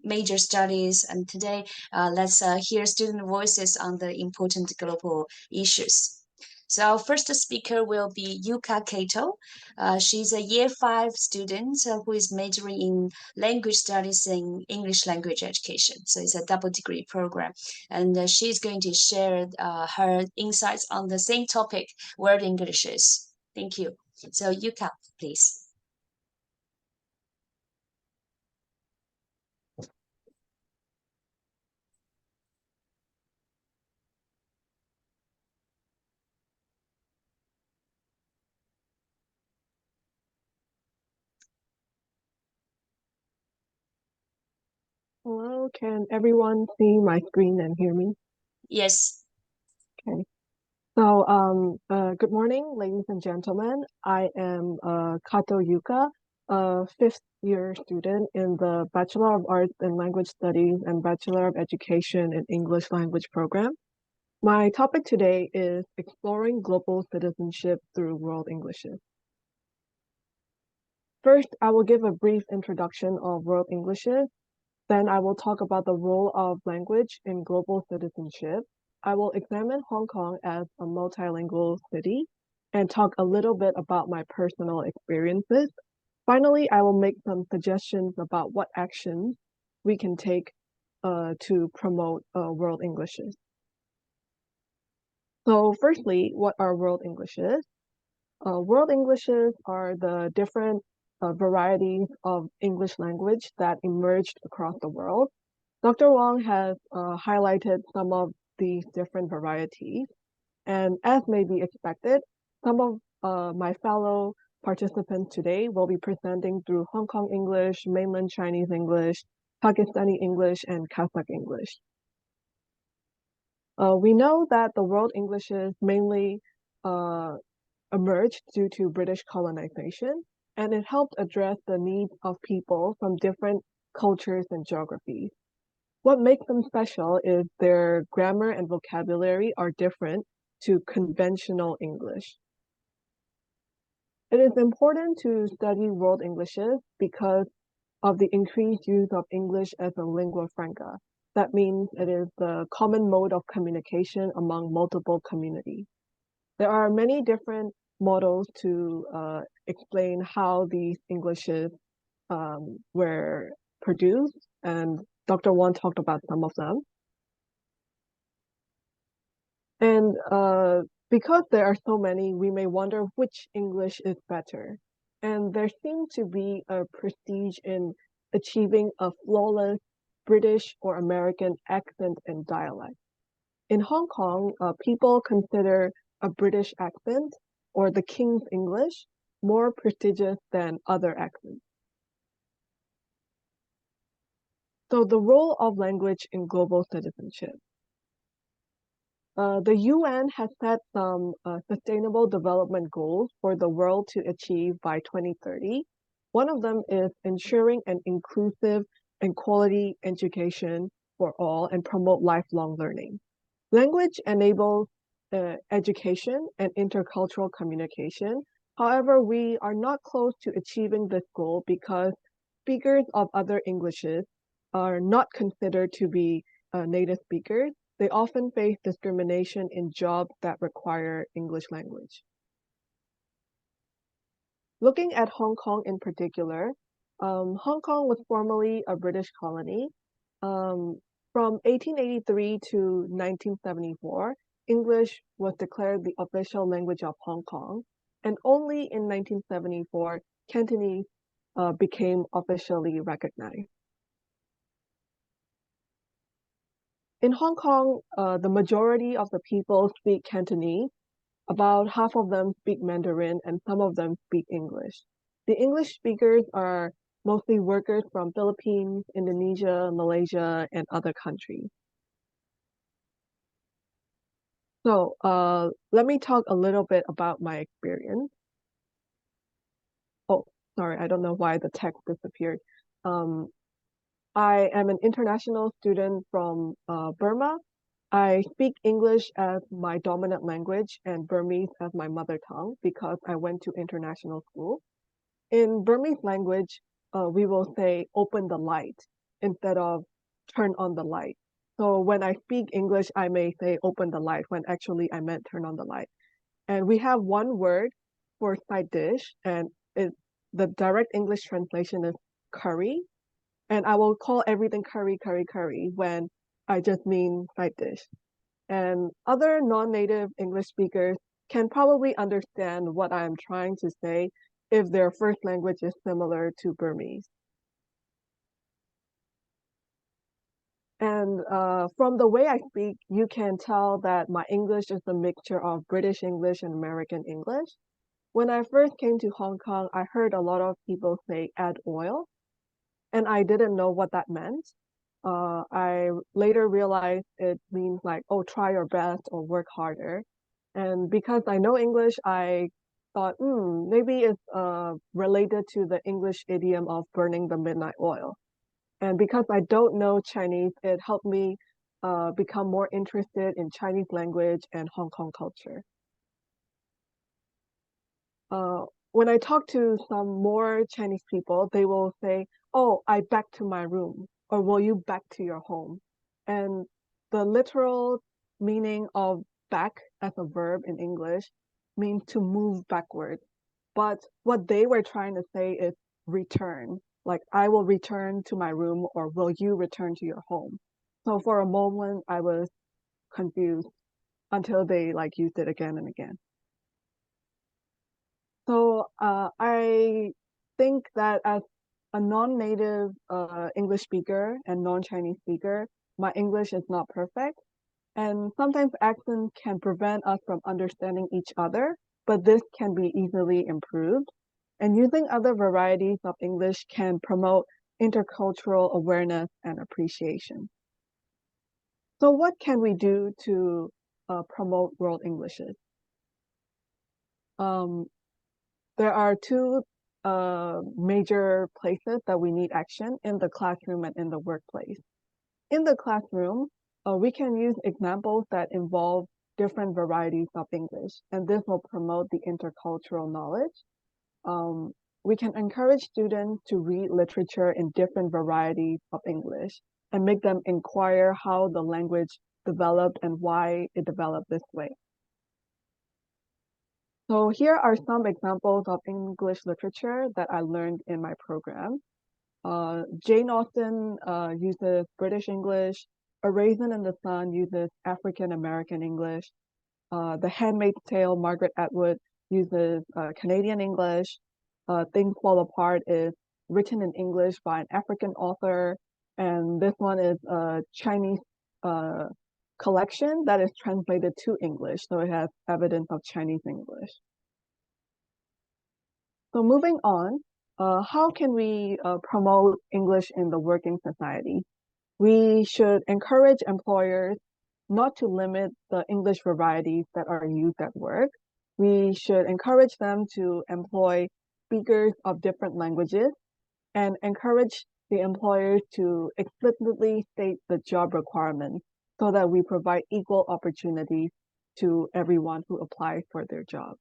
major studies, and today let's hear student voices on the important global issues. So our first speaker will be Yuka Kato. She's a year 5 student who is majoring in language studies and English language education. So it's a double degree program. And she's going to share her insights on the same topic, world Englishes. Thank you. So Yuka, please. Hello, can everyone see my screen and hear me? Yes. Okay. So, good morning, ladies and gentlemen. I am Kato Yuka, a 5th-year student in the Bachelor of Arts in Language Studies and Bachelor of Education in English Language program. My topic today is exploring global citizenship through world Englishes. First, I will give a brief introduction of world Englishes. Then I will talk about the role of language in global citizenship. I will examine Hong Kong as a multilingual city and talk a little bit about my personal experiences. Finally, I will make some suggestions about what actions we can take to promote world Englishes. So firstly, what are world Englishes? World Englishes are the different varieties of English language that emerged across the world. Dr. Wang has highlighted some of these different varieties, and as may be expected, some of my fellow participants today will be presenting through Hong Kong English, Mainland Chinese English, Pakistani English, and Kazakh English. We know that the world Englishes mainly emerged due to British colonization, and it helped address the needs of people from different cultures and geographies. What makes them special is their grammar and vocabulary are different to conventional English. It is important to study world Englishes because of the increased use of English as a lingua franca. That means it is the common mode of communication among multiple communities. There are many different models to explain how these Englishes were produced, and Dr. Won talked about some of them. And because there are so many, we may wonder which English is better. And there seems to be a prestige in achieving a flawless British or American accent and dialect. In Hong Kong, people consider a British accent or the King's English more prestigious than other accents. So the role of language in global citizenship. The UN has set some sustainable development goals for the world to achieve by 2030. One of them is ensuring an inclusive and quality education for all and promote lifelong learning. Language enables education and intercultural communication. However, we are not close to achieving this goal because speakers of other Englishes are not considered to be native speakers. They often face discrimination in jobs that require English language. Looking at Hong Kong in particular, Hong Kong was formerly a British colony. From 1883 to 1974, English was declared the official language of Hong Kong, and only in 1974, Cantonese became officially recognized. In Hong Kong, the majority of the people speak Cantonese. About half of them speak Mandarin, and some of them speak English. The English speakers are mostly workers from Philippines, Indonesia, Malaysia, and other countries. So let me talk a little bit about my experience. Oh, sorry, I don't know why the text disappeared. I am an international student from Burma. I speak English as my dominant language and Burmese as my mother tongue because I went to international school. In Burmese language, we will say open the light instead of turn on the light. So when I speak English, I may say open the light when actually I meant turn on the light. And we have one word for side dish, and the direct English translation is curry. And I will call everything curry, curry, curry when I just mean side dish. And other non-native English speakers can probably understand what I'm trying to say if their first language is similar to Burmese. And from the way I speak, you can tell that my English is a mixture of British English and American English. When I first came to Hong Kong, I heard a lot of people say add oil, and I didn't know what that meant. I later realized it means like, oh, try your best or work harder. And because I know English, I thought, maybe it's related to the English idiom of burning the midnight oil. And because I don't know Chinese, it helped me become more interested in Chinese language and Hong Kong culture. When I talk to some more Chinese people, they will say, oh, I back to my room, or will you back to your home? And the literal meaning of back as a verb in English means to move backwards. But what they were trying to say is return, like I will return to my room, or will you return to your home? So for a moment, I was confused until they like used it again and again. So I think that as a non-native English speaker and non-Chinese speaker, my English is not perfect. And sometimes accent can prevent us from understanding each other, but this can be easily improved. And using other varieties of English can promote intercultural awareness and appreciation. So what can we do to promote world Englishes? There are two major places that we need action in the classroom and in the workplace. in the classroom, we can use examples that involve different varieties of English, and this will promote the intercultural knowledge. We can encourage students to read literature in different varieties of English and make them inquire how the language developed and why it developed this way. So here are some examples of English literature that I learned in my program. Jane Austen uses British English. A Raisin in the Sun uses African American English. The Handmaid's Tale, Margaret Atwood uses Canadian English. Things Fall Apart is written in English by an African author. And this one is a Chinese collection that is translated to English, so it has evidence of Chinese English. So moving on, how can we promote English in the working society? We should encourage employers not to limit the English varieties that are used at work. We should encourage them to employ speakers of different languages and encourage the employers to explicitly state the job requirements so that we provide equal opportunities to everyone who applies for their job.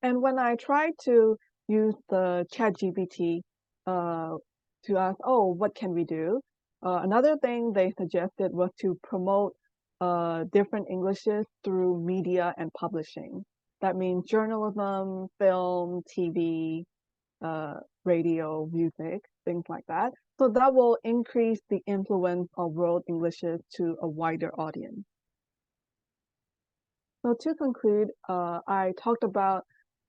And when I tried to use the ChatGPT to ask, oh, what can we do? Another thing they suggested was to promote different Englishes through media and publishing. That means journalism, film, TV, radio, music, things like that. So that will increase the influence of world Englishes to a wider audience. So to conclude, I talked about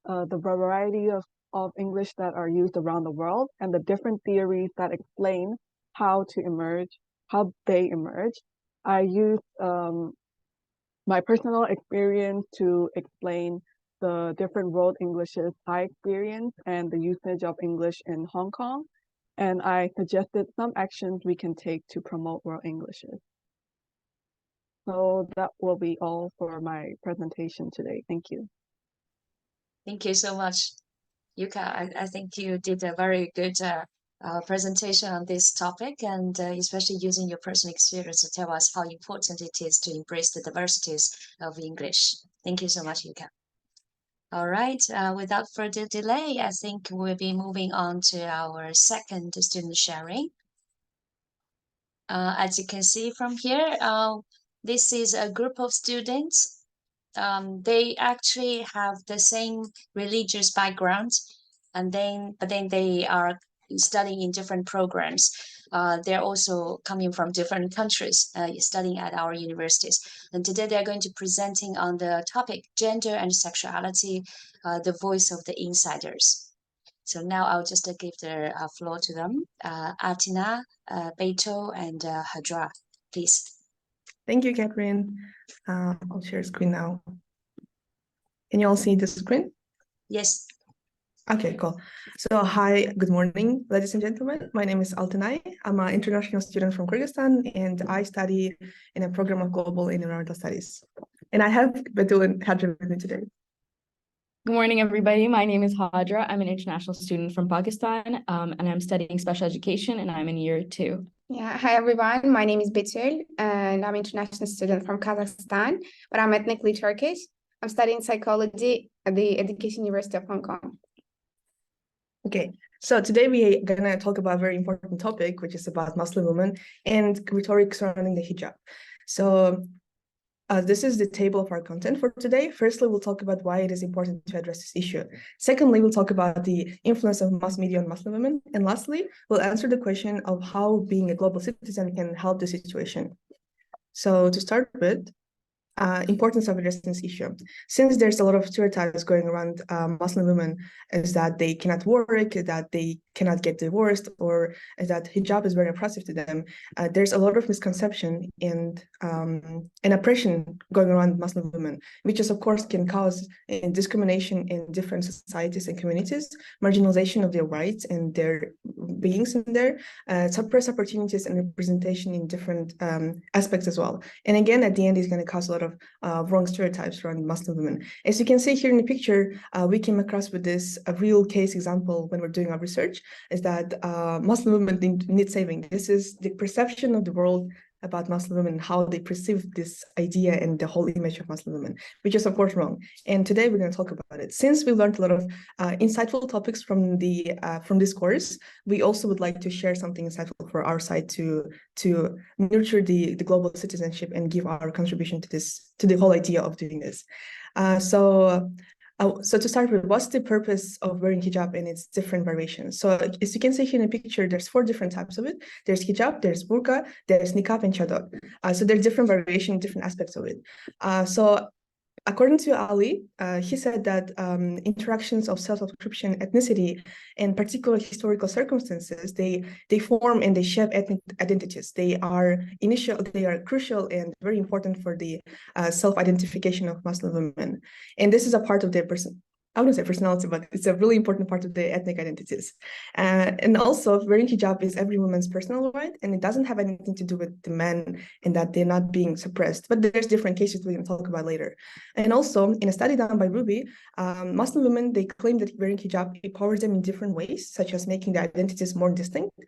the variety of English that are used around the world and the different theories that explain how they emerge. I used my personal experience to explain the different world Englishes I experienced and the usage of English in Hong Kong. And I suggested some actions we can take to promote world Englishes. So that will be all for my presentation today. Thank you. Thank you so much, Yuka. I think you did a very good presentation on this topic, and especially using your personal experience to tell us how important it is to embrace the diversities of English. Thank you so much, Yuka. All right, without further delay, I think we'll be moving on to our second student sharing. As you can see from here, this is a group of students. They actually have the same religious background, but then they are studying in different programs. They're also coming from different countries, studying at our universities. And today they're going to presenting on the topic Gender and Sexuality, the Voice of the Insiders. So now I'll just give the floor to them. Atina, Beito, and Hadra, please. Thank you, Catherine. I'll share screen now. Can you all see the screen? Yes. Okay, cool. So hi, good morning, ladies and gentlemen. My name is Altanay. I'm an international student from Kyrgyzstan, and I study in a program of global and environmental studies. And I have Betul and Hadra with me today. Good morning, everybody. My name is Hadra. I'm an international student from Pakistan, and I'm studying special education, and I'm in year 2. Yeah, hi everyone. My name is Betül, and I'm an international student from Kazakhstan, but I'm ethnically Turkish. I'm studying psychology at the Education University of Hong Kong. Okay, so today we are gonna talk about a very important topic, which is about Muslim women and rhetoric surrounding the hijab. So this is the table of our content for today. Firstly, we'll talk about why it is important to address this issue. Secondly, we'll talk about the influence of mass media on Muslim women. And lastly, we'll answer the question of how being a global citizen can help the situation. So to start with, importance of addressing this issue. Since there's a lot of stereotypes going around Muslim women, is that they cannot work, that they cannot get divorced, or that hijab is very oppressive to them. There's a lot of misconception and oppression going around Muslim women, which is of course can cause discrimination in different societies and communities, marginalization of their rights and their beings in there, suppress opportunities and representation in different aspects as well. And again, at the end, it's going to cause a lot of wrong stereotypes around Muslim women. As you can see here in the picture, we came across with this a real case example when we're doing our research, is that Muslim women need saving. This is the perception of the world about Muslim women, how they perceive this idea and the whole image of Muslim women, which is of course wrong. And today we're going to talk about it. Since we learned a lot of insightful topics from this course, we also would like to share something insightful for our side to nurture the global citizenship and give our contribution to the whole idea of doing this. So to start with, what's the purpose of wearing hijab and its different variations? So as you can see here in the picture, there's 4 different types of it. There's hijab, there's burqa, there's niqab, and chador. So there's different variations, different aspects of it. So according to Ali, he said that interactions of self-description, ethnicity, and particular historical circumstances, they form and they shape ethnic identities. They are crucial and very important for the self-identification of Muslim women. And this is a part of their I wouldn't say personality, but it's a really important part of the ethnic identities. And also, wearing hijab is every woman's personal right, and it doesn't have anything to do with the men and that they're not being suppressed. But there's different cases we can talk about later. And also, in a study done by Ruby, Muslim women, they claim that wearing hijab empowers them in different ways, such as making their identities more distinct,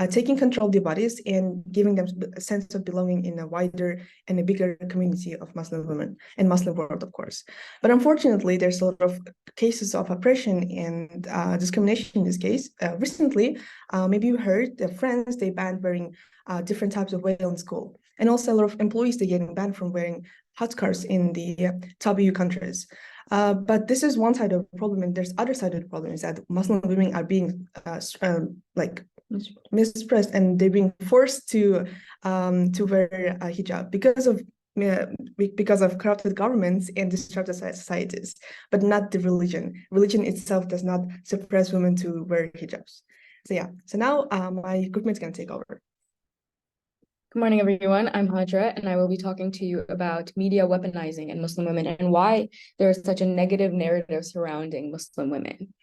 taking control of their bodies, and giving them a sense of belonging in a wider and a bigger community of Muslim women and Muslim world, of course. But unfortunately, there's a lot of cases of oppression and discrimination in this case. Recently, maybe you heard that France, they banned wearing different types of veil in school. And also a lot of employees, they're getting banned from wearing headscarves in the top EU countries. But this is one side of the problem, and there's other side of the problem is that Muslim women are being mispressed, and they're being forced to wear a hijab because of corrupted governments and disrupted societies, but not the religion. Religion itself does not suppress women to wear hijabs. So yeah, so now my groupmate's gonna take over. Good morning, everyone. I'm Hadra, and I will be talking to you about media weaponizing and Muslim women and why there is such a negative narrative surrounding Muslim women.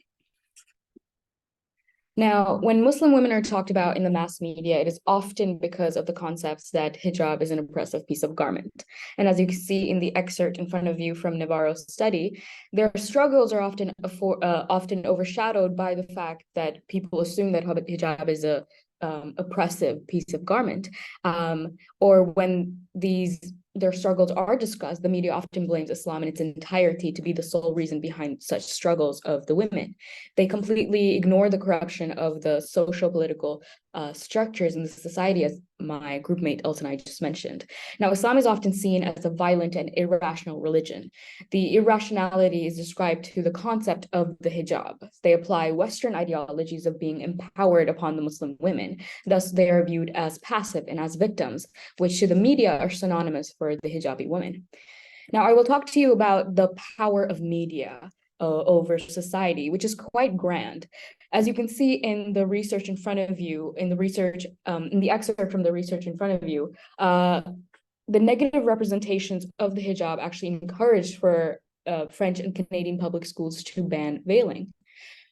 Now, when Muslim women are talked about in the mass media, it is often because of the concepts that hijab is an oppressive piece of garment. And as you can see in the excerpt in front of you from Navarro's study, their struggles are often overshadowed by the fact that people assume that hijab is a oppressive piece of garment, or when their struggles are discussed, the media often blames Islam in its entirety to be the sole reason behind such struggles of the women. They completely ignore the corruption of the social political structures in the society, as my groupmate Elton and I just mentioned. Now, Islam is often seen as a violent and irrational religion. The irrationality is described through the concept of the hijab. They apply Western ideologies of being empowered upon the Muslim women. Thus, they are viewed as passive and as victims, which to the media are synonymous for the hijabi woman. Now, I will talk to you about the power of media over society, which is quite grand. As you can see in the research in front of you, in the excerpt from the research in front of you, the negative representations of the hijab actually encouraged for French and Canadian public schools to ban veiling.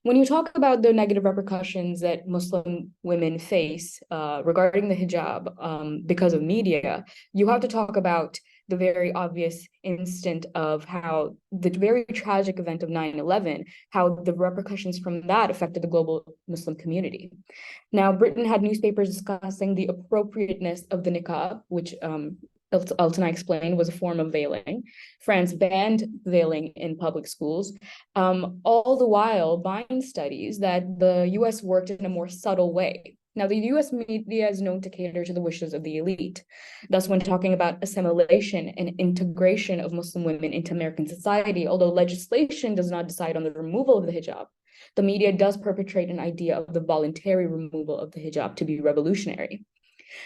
When you talk about the negative repercussions that Muslim women face regarding the hijab because of media, you have to talk about the very obvious instant of how the very tragic event of 9/11, how the repercussions from that affected the global Muslim community. Now, Britain had newspapers discussing the appropriateness of the niqab, which Elton explained was a form of veiling. France banned veiling in public schools, all the while buying studies that the US worked in a more subtle way. Now, the US media is known to cater to the wishes of the elite. Thus, when talking about assimilation and integration of Muslim women into American society, although legislation does not decide on the removal of the hijab, the media does perpetrate an idea of the voluntary removal of the hijab to be revolutionary.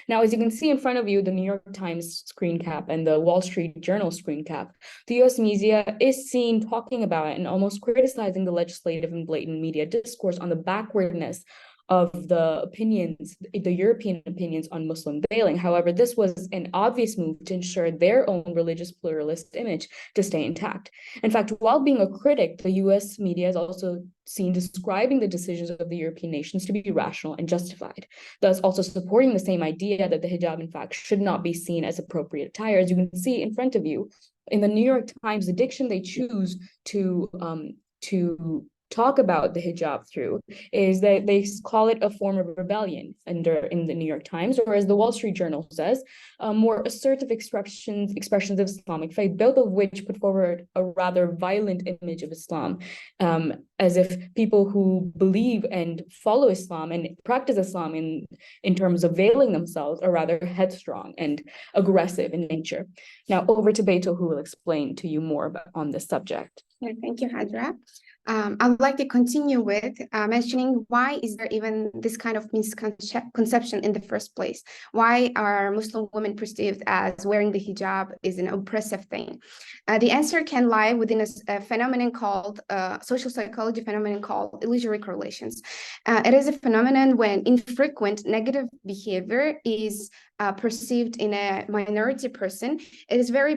Now, as you can see in front of you, the New York Times screen cap and the Wall Street Journal screen cap, the US media is seen talking about and almost criticizing the legislative and blatant media discourse on the backwardness of the opinions, the European opinions on Muslim veiling. However, this was an obvious move to ensure their own religious pluralist image to stay intact. In fact, while being a critic, the US media is also seen describing the decisions of the European nations to be rational and justified, thus also supporting the same idea that the hijab, in fact, should not be seen as appropriate attire. As you can see in front of you, in the New York Times, the diction they choose to talk about the hijab through is that they call it a form of rebellion in the New York Times, or as the Wall Street Journal says, more assertive expressions of Islamic faith, both of which put forward a rather violent image of Islam, as if people who believe and follow Islam and practice Islam in terms of veiling themselves are rather headstrong and aggressive in nature. Now over to Beto, who will explain to you more on this subject. Yeah, thank you, Hadra. I would like to continue with mentioning why is there even this kind of misconception in the first place? Why are Muslim women perceived as wearing the hijab is an oppressive thing? The answer can lie within a phenomenon called social psychology phenomenon called illusory correlations. It is a phenomenon when infrequent negative behavior is perceived in a minority person. It is very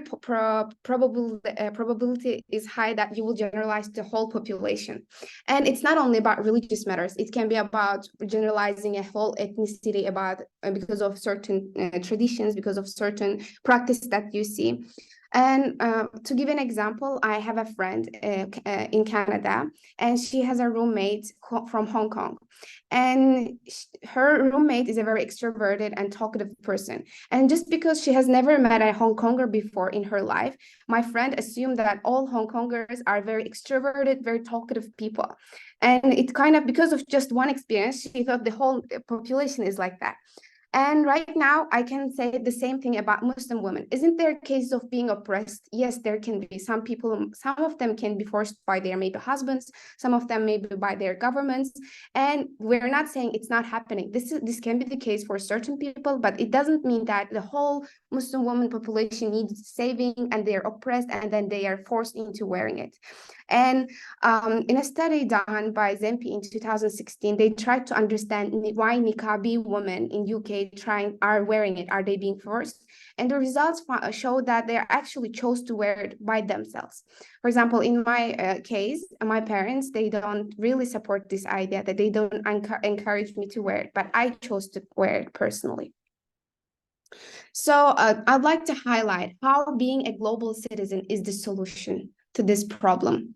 probability is high that you will generalize the whole population. And it's not only about religious matters. It can be about generalizing a whole ethnicity about because of certain traditions, because of certain practice that you see. And to give an example, I have a friend in Canada, and she has a roommate from Hong Kong. And her roommate is a very extroverted and talkative person. And just because she has never met a Hong Konger before in her life, my friend assumed that all Hong Kongers are very extroverted, very talkative people. And it kind of, because of just one experience, she thought the whole population is like that. And right now, I can say the same thing about Muslim women. Isn't there a case of being oppressed? Yes, there can be. Some people, some of them can be forced by their maybe husbands, some of them maybe by their governments. And we're not saying it's not happening. This can be the case for certain people, but it doesn't mean that the whole Muslim woman population needs saving and they're oppressed and then they are forced into wearing it. And in a study done by Zempi in 2016, they tried to understand why niqabi women in UK are wearing it. Are they being forced? And the results show that they actually chose to wear it by themselves. For example, in my case, my parents, they don't really support this idea, that they don't encourage me to wear it, but I chose to wear it personally. So I'd like to highlight how being a global citizen is the solution to this problem.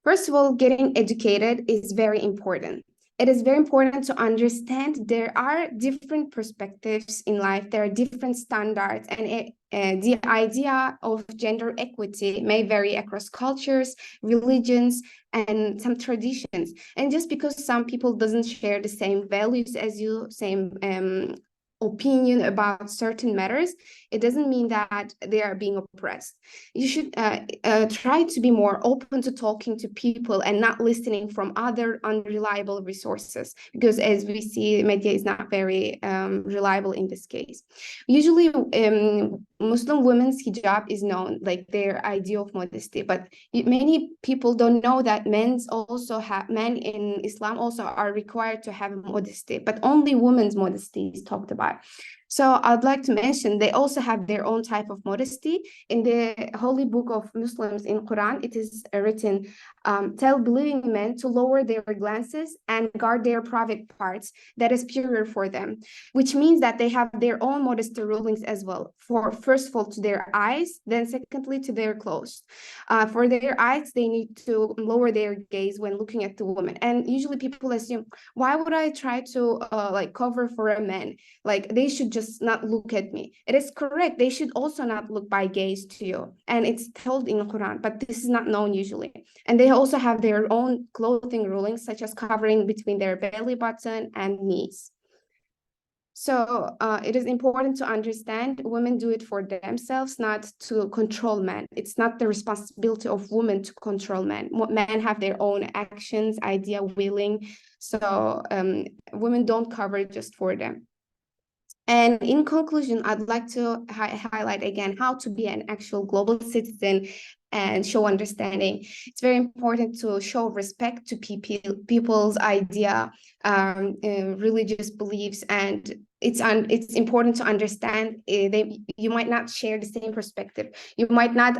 First of all, getting educated is very important. It is very important to understand there are different perspectives in life, there are different standards, and the idea of gender equity may vary across cultures, religions, and some traditions. And just because some people doesn't share the same values as you, same opinion about certain matters, it doesn't mean that they are being oppressed. You should try to be more open to talking to people and not listening from other unreliable resources, because as we see, media is not very reliable in this case. Usually Muslim women's hijab is known like their idea of modesty, but many people don't know that men in Islam also are required to have modesty, but only women's modesty is talked about. So I'd like to mention they also have their own type of modesty. In the holy book of Muslims in Quran, it is written, tell believing men to lower their glances and guard their private parts, that is purer for them, which means that they have their own modesty rulings as well. For first of all, to their eyes, then secondly, to their clothes. For their eyes, they need to lower their gaze when looking at the woman. And usually people assume, why would I try to cover for a man? Like they should just not look at me. It is correct. They should also not look by gaze to you. And it's told in the Quran, but this is not known usually. And they also have their own clothing rulings, such as covering between their belly button and knees. So it is important to understand women do it for themselves, not to control men. It's not the responsibility of women to control men. Men have their own actions, idea, willing. So women don't cover just for them. And in conclusion, I'd like to highlight again how to be an actual global citizen and show understanding. It's very important to show respect to people's idea, religious beliefs, and it's important to understand you might not share the same perspective. You might not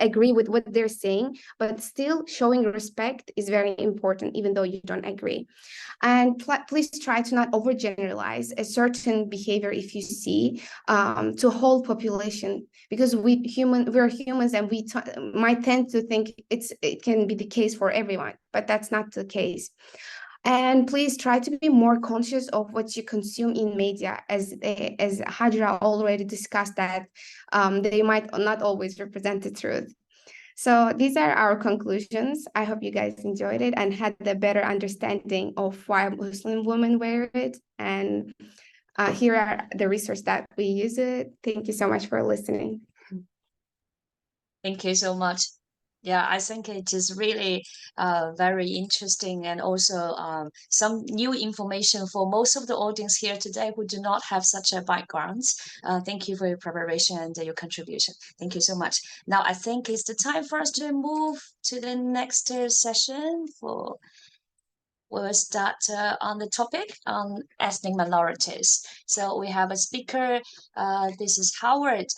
agree with what they're saying, but still showing respect is very important, even though you don't agree. And please try to not overgeneralize a certain behavior if you see to whole population, because we're humans, and we might tend to think it can be the case for everyone, but that's not the case. And please try to be more conscious of what you consume in media, as Hajra already discussed, that they might not always represent the truth. So these are our conclusions. I hope you guys enjoyed it and had a better understanding of why Muslim women wear it. And here are the resources that we use it. Thank you so much for listening. Thank you so much. Yeah, I think it is really very interesting, and also some new information for most of the audience here today who do not have such a background. Thank you for your preparation and your contribution. Thank you so much. Now, I think it's the time for us to move to the next session. We'll start on the topic on ethnic minorities. So we have a speaker. This is Howard.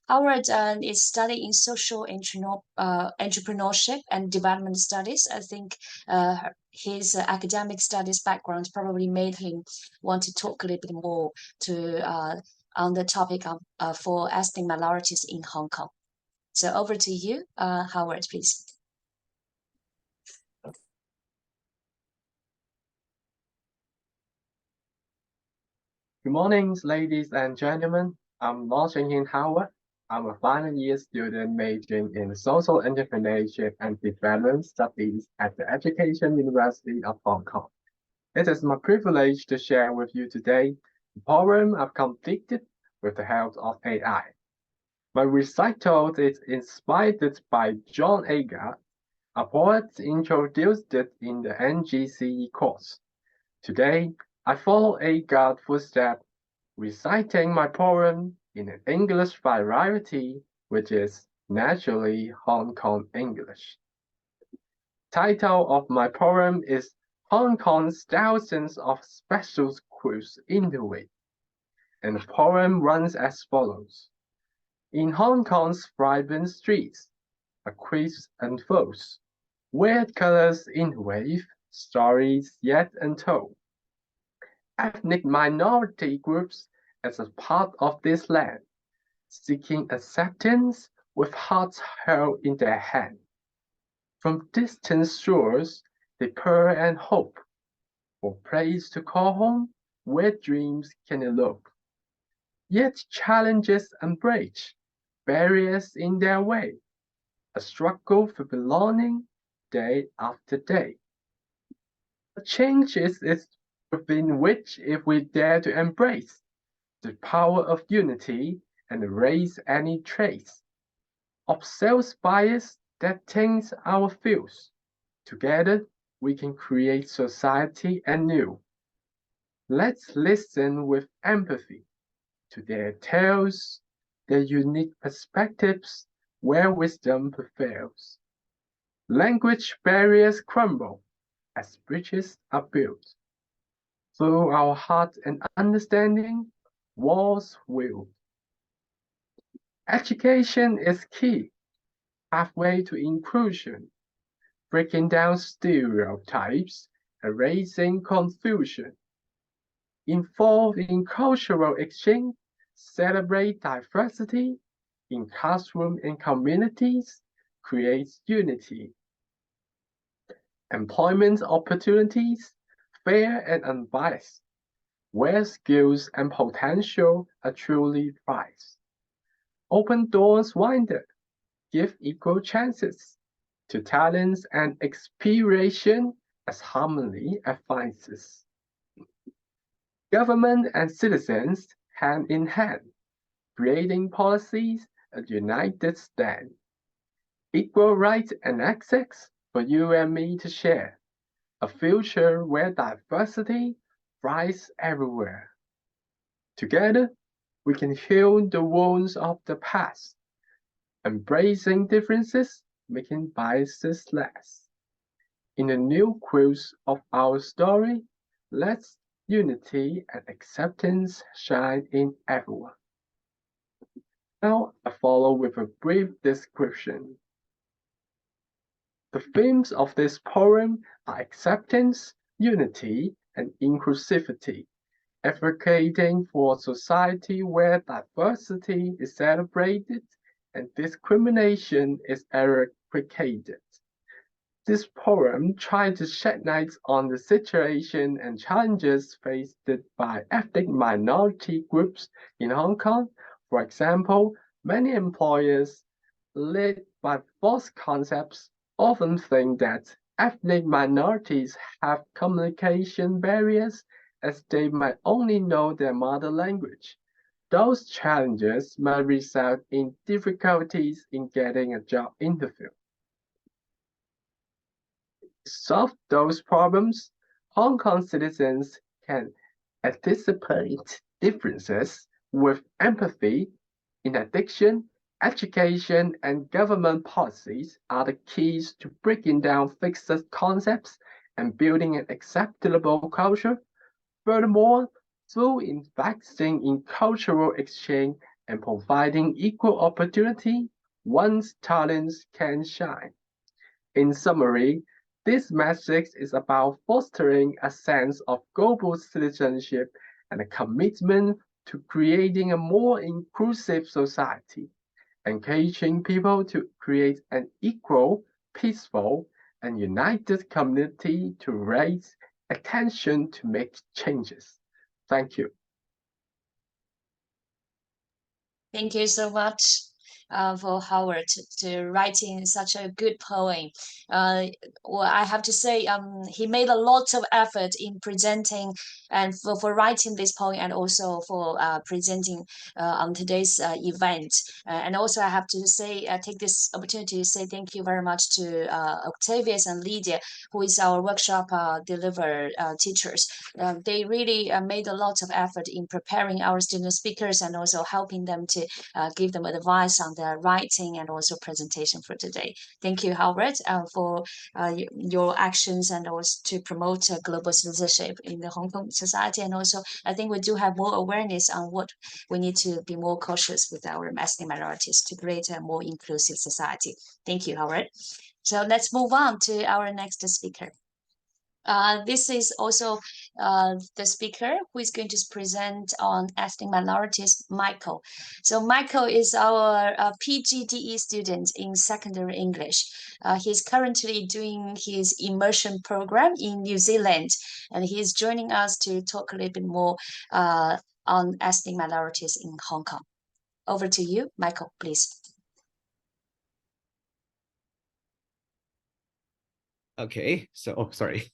Howard is studying social entrepreneurship and development studies. I think his academic studies background probably made him want to talk a little bit more on the topic for ethnic minorities in Hong Kong. So over to you, Howard, please. Good morning, ladies and gentlemen. I'm Lo Cheng Howard. I'm a final year student majoring in social entrepreneurship and development studies at the Education University of Hong Kong. It is my privilege to share with you today the poem I've completed with the help of AI. My recital is inspired by John Agard, a poet introduced in the NGC course. Today, I follow Agard's footsteps, reciting my poem in an English variety, which is naturally Hong Kong English. Title of my poem is Hong Kong's Thousands of Special Schools in the Way, and the poem runs as follows. In Hong Kong's vibrant streets, a quiz unfolds, weird colors interweave, stories yet untold. Ethnic minority groups as a part of this land, seeking acceptance with hearts held in their hand. From distant shores, they pour and hope for place to call home where dreams can elope. Yet challenges embrace barriers in their way, a struggle for belonging day after day. The change is within which, if we dare to embrace the power of unity and erase any trace of self-bias that taints our views, together we can create society anew. Let's listen with empathy to their tales, their unique perspectives where wisdom prevails. Language barriers crumble as bridges are built. Through our heart and understanding, walls will. Education is key, halfway to inclusion, breaking down stereotypes, erasing confusion. Involved in cultural exchange, celebrate diversity in classroom and communities, creates unity. Employment opportunities, fair and unbiased, where skills and potential are truly prized. Open doors wider, give equal chances to talents and inspiration as harmony advances. Government and citizens hand in hand, creating policies a united stand. Equal rights and access for you and me to share. A future where diversity thrives everywhere. Together, we can heal the wounds of the past, embracing differences, making biases less. In the new quiz of our story, let's unity and acceptance shine in everyone. Now I follow with a brief description. The themes of this poem are acceptance, unity, and inclusivity, advocating for a society where diversity is celebrated and discrimination is eradicated. This poem tries to shed light on the situation and challenges faced by ethnic minority groups in Hong Kong. For example, many employers, led by false concepts, often think that ethnic minorities have communication barriers as they might only know their mother language. Those challenges may result in difficulties in getting a job interview. To solve those problems, Hong Kong citizens can anticipate differences with empathy. In addition, education and government policies are the keys to breaking down fixed concepts and building an acceptable culture. Furthermore, through investing in cultural exchange and providing equal opportunity, one's talents can shine. In summary, this message is about fostering a sense of global citizenship and a commitment to creating a more inclusive society, encouraging people to create an equal, peaceful, and united community to raise attention to make changes. Thank you. Thank you so much for Howard to writing such a good poem. Well, I have to say, he made a lot of effort in presenting and for writing this poem and also for presenting on today's event. And also I have to say, take this opportunity to say thank you very much to Octavius and Lydia, who is our workshop deliver teachers. They really made a lot of effort in preparing our student speakers and also helping them to give them advice on their writing and also presentation for today. Thank you, Howard, for your actions and also to promote global citizenship in the Hong Kong society. And also, I think we do have more awareness on what we need to be more cautious with our ethnic minorities to create a more inclusive society. Thank you, Howard. So let's move on to our next speaker. This is also the speaker who is going to present on ethnic minorities, Michael. So Michael is our PGDE student in secondary English. He's currently doing his immersion program in New Zealand, and he's joining us to talk a little bit more on ethnic minorities in Hong Kong. Over to you, Michael, please. Okay, so, sorry.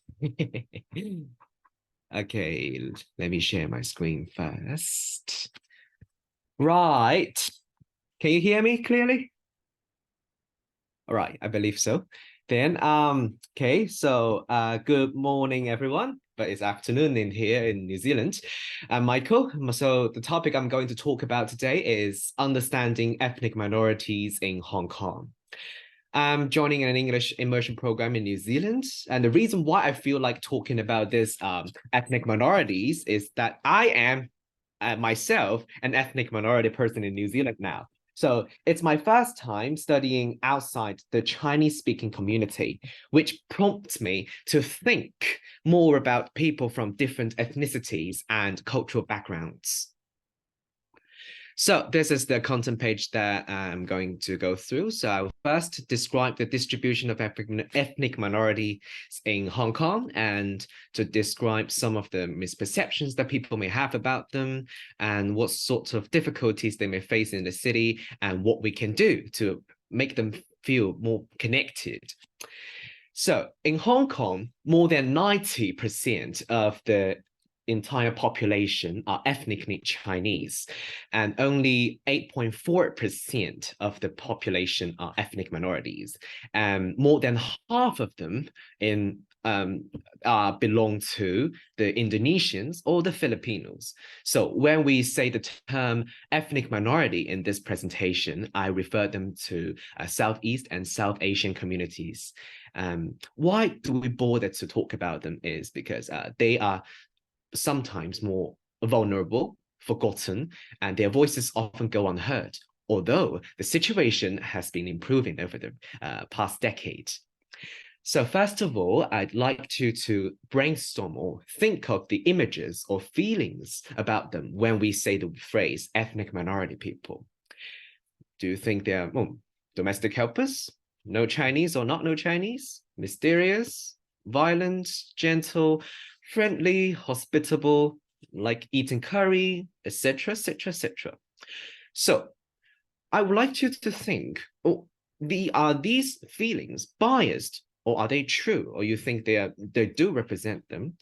Okay, let me share my screen first. Right. Can you hear me clearly? All right, I believe so. Then, okay, so good morning, everyone. But it's afternoon in here in New Zealand. I'm Michael. So the topic I'm going to talk about today is understanding ethnic minorities in Hong Kong. I'm joining an English immersion program in New Zealand. And the reason why I feel like talking about this ethnic minorities is that I am myself an ethnic minority person in New Zealand now. So it's my first time studying outside the Chinese-speaking community, which prompts me to think more about people from different ethnicities and cultural backgrounds. So this is the content page that I'm going to go through. So I will first describe the distribution of ethnic minorities in Hong Kong and to describe some of the misperceptions that people may have about them and what sorts of difficulties they may face in the city and what we can do to make them feel more connected. So in Hong Kong, more than 90% of the entire population are ethnically Chinese, and only 8.4% of the population are ethnic minorities, and more than half of them belong to the Indonesians or the Filipinos. So when we say the term ethnic minority in this presentation, I refer them to Southeast and South Asian communities. Why do we bother to talk about them is because they are sometimes more vulnerable, forgotten, and their voices often go unheard, although the situation has been improving over the past decade. So first of all, I'd like to brainstorm or think of the images or feelings about them when we say the phrase ethnic minority people. Do you think they're domestic helpers? No Chinese or not no Chinese? Mysterious, violent, gentle, friendly, hospitable, like eating curry, etc., etc., etc. So I would like you to think, are these feelings biased, or are they true, or you think they do represent them?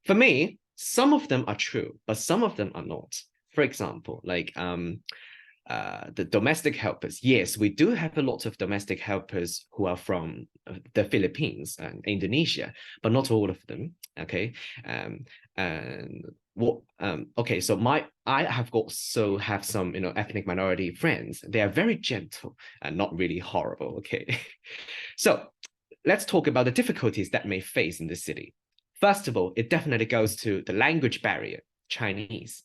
For me, some of them are true, but some of them are not. For example, like the domestic helpers. Yes, we do have a lot of domestic helpers who are from the Philippines and Indonesia, but not all of them. Okay, and what? Okay, so I have also have some ethnic minority friends. They are very gentle and not really horrible. Okay, so let's talk about the difficulties that may face in the city. First of all, it definitely goes to the language barrier, Chinese.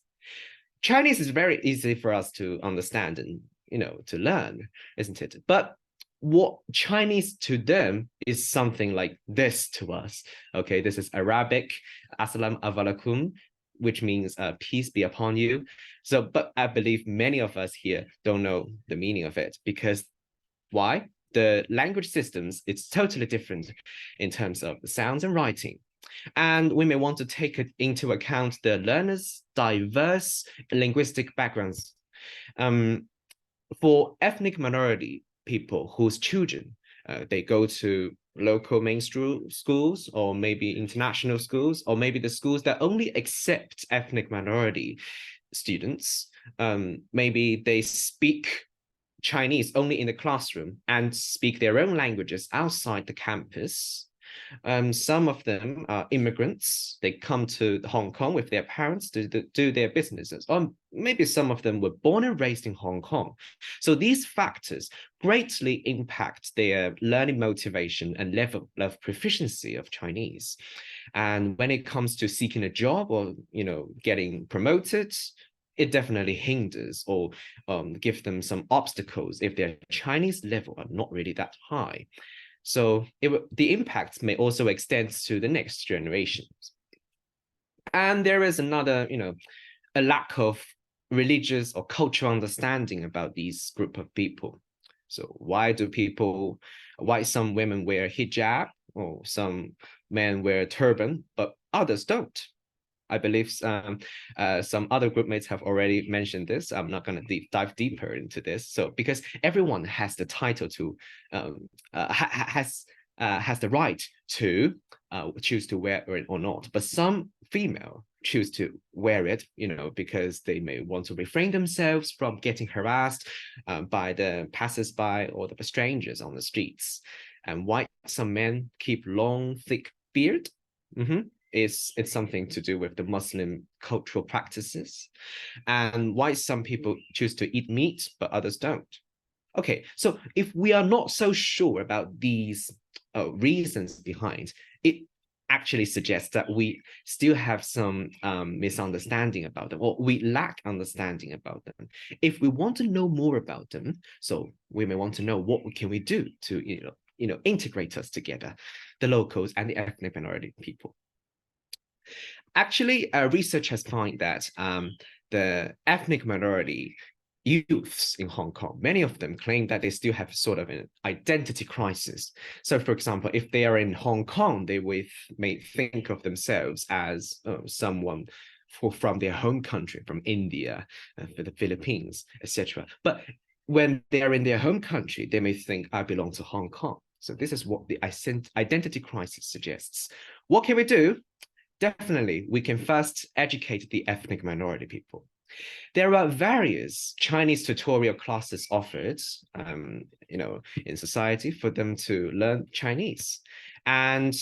Chinese is very easy for us to understand and to learn, isn't it? But what Chinese to them is something like this to us. Okay, this is Arabic, Assalamu alaikum, which means peace be upon you. So, but I believe many of us here don't know the meaning of it, because why? The language systems, it's totally different in terms of the sounds and writing. And we may want to take it into account the learners' diverse linguistic backgrounds. For ethnic minority people whose children, they go to local mainstream schools, or maybe international schools, or maybe the schools that only accept ethnic minority students, maybe they speak Chinese only in the classroom and speak their own languages outside the campus. Some of them are immigrants. They come to Hong Kong with their parents to do their businesses. Or maybe some of them were born and raised in Hong Kong. So these factors greatly impact their learning motivation and level of proficiency of Chinese. And when it comes to seeking a job or getting promoted, it definitely hinders or give them some obstacles if their Chinese level are not really that high. So the impact may also extend to the next generations. And there is another, a lack of religious or cultural understanding about these group of people. So why some women wear hijab, or some men wear turban, but others don't? I believe some other group mates have already mentioned this. I'm not going to dive deeper into this. So because everyone has the title to has the right to choose to wear it or not, but some female choose to wear it, because they may want to refrain themselves from getting harassed by the passers-by or the strangers on the streets. And why some men keep long, thick beard? It's something to do with the Muslim cultural practices, and why some people choose to eat meat but others don't. Okay, so if we are not so sure about these reasons behind, it actually suggests that we still have some misunderstanding about them, or we lack understanding about them. If we want to know more about them, so we may want to know what can we do to integrate us together, the locals and the ethnic minority people. Actually, research has found that the ethnic minority youths in Hong Kong, many of them claim that they still have sort of an identity crisis. So, for example, if they are in Hong Kong, they may think of themselves as someone from their home country, from India, for the Philippines, etc. But when they are in their home country, they may think, I belong to Hong Kong. So this is what the identity crisis suggests. What can we do? Definitely, we can first educate the ethnic minority people. There are various Chinese tutorial classes offered, in society for them to learn Chinese. And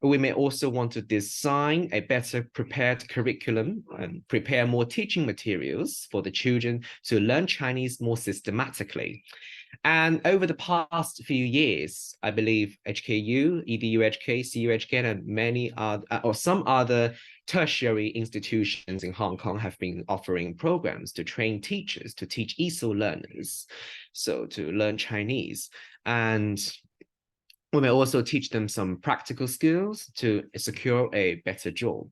we may also want to design a better prepared curriculum and prepare more teaching materials for the children to learn Chinese more systematically. And over the past few years, I believe HKU, EDUHK, CUHK, and many other, or some other tertiary institutions in Hong Kong have been offering programs to train teachers to teach ESOL learners, so to learn Chinese. And we may also teach them some practical skills to secure a better job.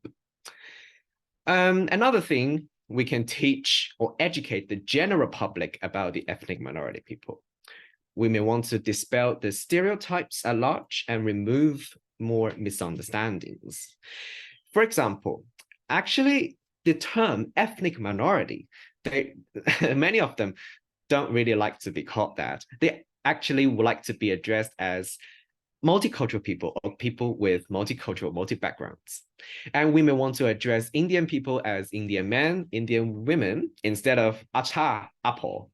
Another thing, we can teach or educate the general public about the ethnic minority people. We may want to dispel the stereotypes at large and remove more misunderstandings. For example, actually, the term ethnic minority, many of them don't really like to be called that. They actually would like to be addressed as multicultural people or people with multicultural, multi-backgrounds. And we may want to address Indian people as Indian men, Indian women, instead of achapo,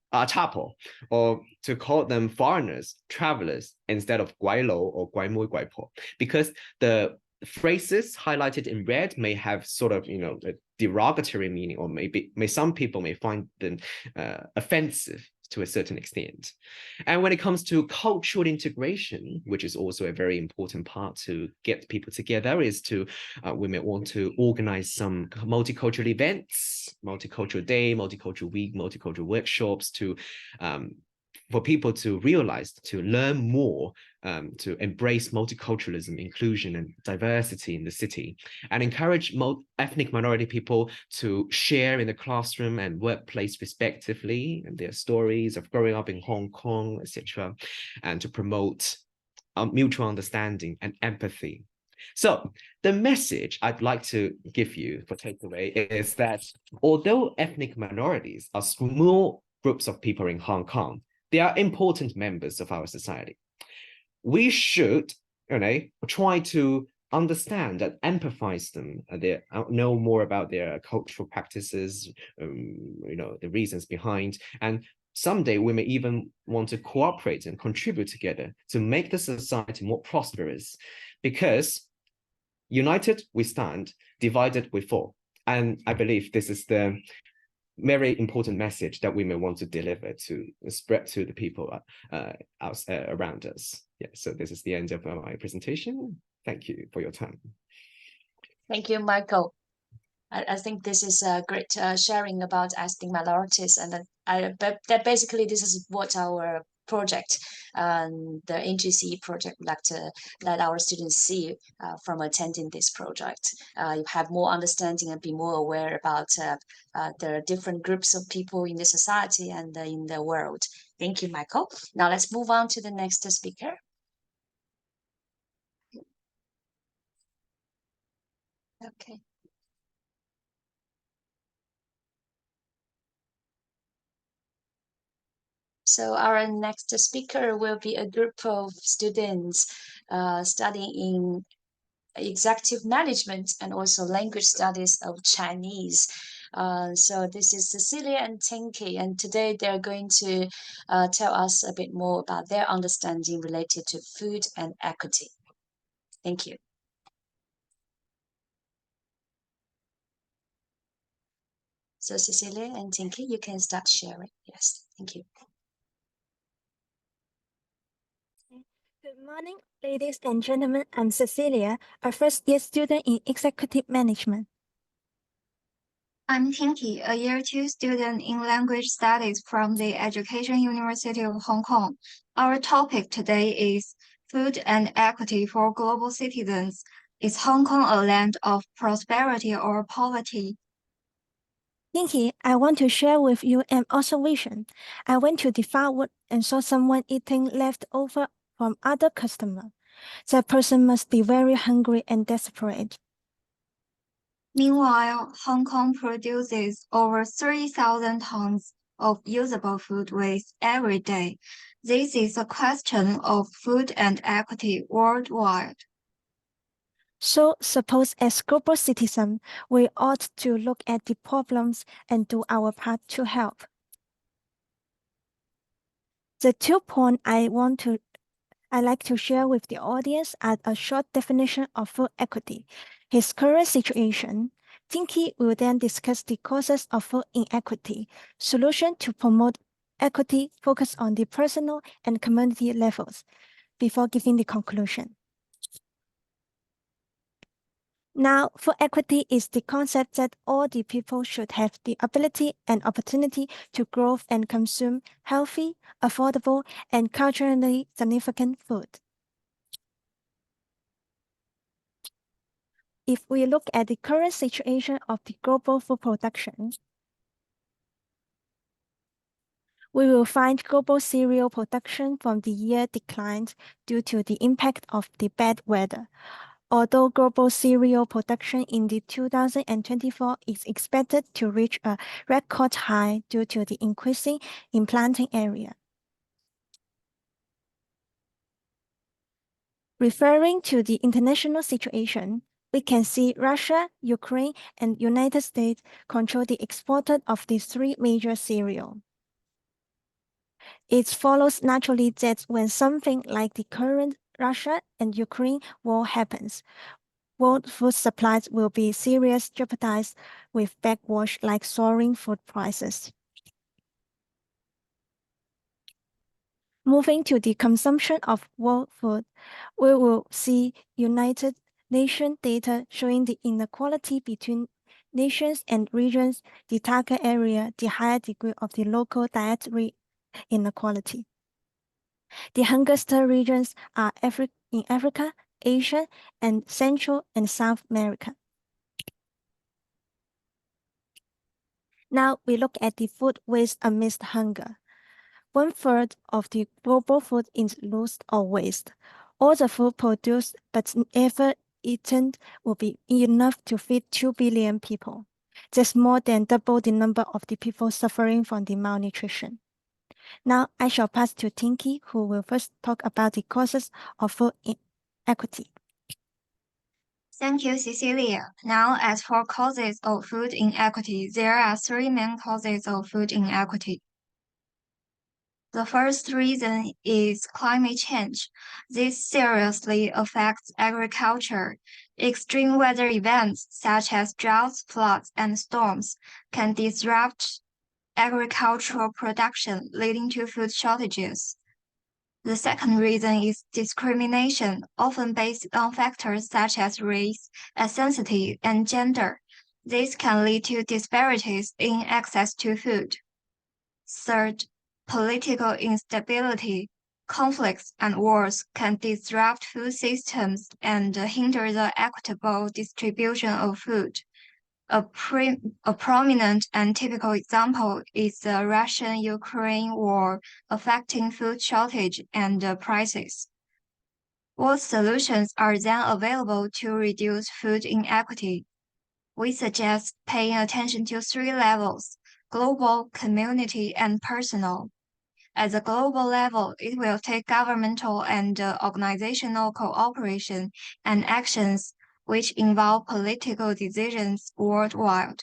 or to call them foreigners, travelers, instead of guailo or guaimui guaipo, because the phrases highlighted in red may have sort of, a derogatory meaning, or some people may find them offensive to a certain extent. And when it comes to cultural integration, which is also a very important part to get people together, is we may want to organize some multicultural events, multicultural day, multicultural week, multicultural workshops for people to realize, to learn more, to embrace multiculturalism, inclusion, and diversity in the city, and encourage ethnic minority people to share in the classroom and workplace respectively, and their stories of growing up in Hong Kong, etc., and to promote mutual understanding and empathy. So the message I'd like to give you for takeaway is that although ethnic minorities are small groups of people in Hong Kong, they are important members of our society. We should, try to understand and empathize them, know more about their cultural practices, the reasons behind, and someday we may even want to cooperate and contribute together to make the society more prosperous, because united we stand, divided we fall. And I believe this is the very important message that we may want to deliver to spread to the people around us. Yeah, so this is the end of my presentation. Thank you for your time. Thank you, Michael. I think this is a great sharing about ethnic minorities, and that basically this is what our project, the NGC project, would like to let our students see from attending this project. You have more understanding and be more aware about the different groups of people in the society and in the world. Thank you, Michael. Now let's move on to the next speaker. Okay. So our next speaker will be a group of students studying in executive management and also language studies of Chinese. So this is Cecilia and Tinky, and today they're going to tell us a bit more about their understanding related to food and equity. Thank you. So Cecilia and Tinky, you can start sharing. Yes, thank you. Good morning, ladies and gentlemen. I'm Cecilia, a first-year student in Executive Management. I'm Tinky, a Year 2 student in Language Studies from the Education University of Hong Kong. Our topic today is Food and Equity for Global Citizens. Is Hong Kong a land of prosperity or poverty? Tinky, I want to share with you an observation. I went to the fast food and saw someone eating leftover from other customers. That person must be very hungry and desperate. Meanwhile, Hong Kong produces over 30,000 tons of usable food waste every day. This is a question of food and equity worldwide. So suppose as global citizens, we ought to look at the problems and do our part to help. The 2 points I like to share with the audience are a short definition of food equity, his current situation. Tinky will then discuss the causes of food inequity, solution to promote equity focus on the personal and community levels before giving the conclusion. Now, food equity is the concept that all the people should have the ability and opportunity to grow and consume healthy, affordable, and culturally significant food. If we look at the current situation of the global food production, we will find global cereal production from the year declined due to the impact of the bad weather. Although global cereal production in the 2024 is expected to reach a record high due to the increasing in planting area. Referring to the international situation, we can see Russia, Ukraine, and United States control the export of these three major cereals. It follows naturally that when something like the current Russia and Ukraine war happens, world food supplies will be seriously jeopardized with backwash like soaring food prices. Moving to the consumption of world food, we will see United Nations data showing the inequality between nations and regions, the target area, the higher degree of the local dietary inequality. The hunger-starved regions are in Africa, Asia, and Central and South America. Now we look at the food waste amidst hunger. 1/3 of the global food is lost or waste. All the food produced but never eaten will be enough to feed 2 billion people. That's more than double the number of the people suffering from the malnutrition. Now I shall pass to Tinky, who will first talk about the causes of food inequity. Thank you, Cecilia. Now, as for causes of food inequity, there are three main causes of food inequity. The first reason is climate change. This seriously affects agriculture. Extreme weather events such as droughts, floods, and storms can disrupt agricultural production, leading to food shortages. The second reason is discrimination, often based on factors such as race, ethnicity, and gender. This can lead to disparities in access to food. Third, political instability, conflicts, and wars can disrupt food systems and hinder the equitable distribution of food. A prominent and typical example is the Russian-Ukraine war affecting food shortage and prices. What solutions are then available to reduce food inequity? We suggest paying attention to three levels: global, community, and personal. At the global level, it will take governmental and organizational cooperation and actions which involve political decisions worldwide.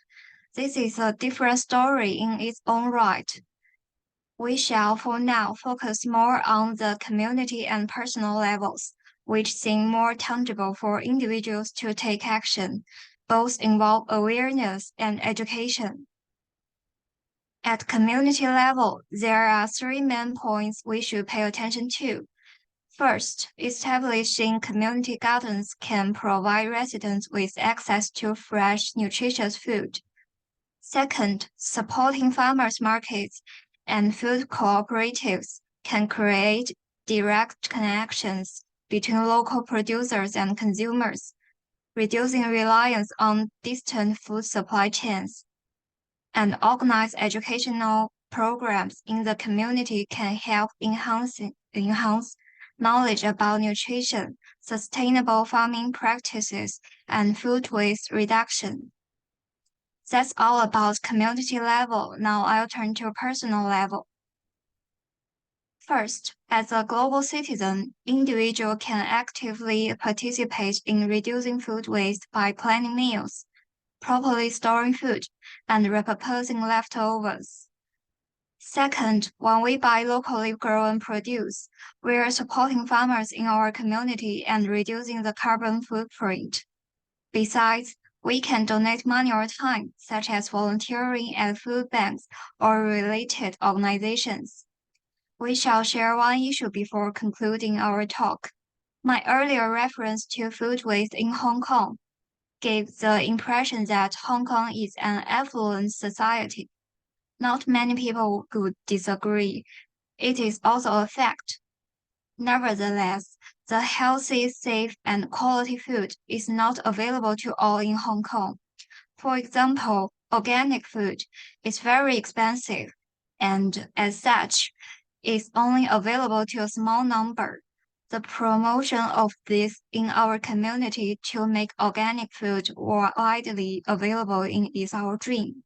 This is a different story in its own right. We shall for now focus more on the community and personal levels, which seem more tangible for individuals to take action. Both involve awareness and education. At community level, there are three main points we should pay attention to. First, establishing community gardens can provide residents with access to fresh, nutritious food. Second, supporting farmers markets and food cooperatives can create direct connections between local producers and consumers, reducing reliance on distant food supply chains. And organized educational programs in the community can help enhance knowledge about nutrition, sustainable farming practices, and food waste reduction. That's all about community level. Now I'll turn to personal level. First, as a global citizen, individual can actively participate in reducing food waste by planning meals, properly storing food, and repurposing leftovers. Second, when we buy locally grown produce, we are supporting farmers in our community and reducing the carbon footprint. Besides, We can donate money or time, such as volunteering at food banks or related organizations. We shall share one issue before concluding our talk. My earlier reference to food waste in Hong Kong gave the impression that Hong Kong is an affluent society. Not many people would disagree. It is also a fact. Nevertheless, the healthy, safe, and quality food is not available to all in Hong Kong. For example, organic food is very expensive, and as such, is only available to a small number. The promotion of this in our community to make organic food more widely available is our dream.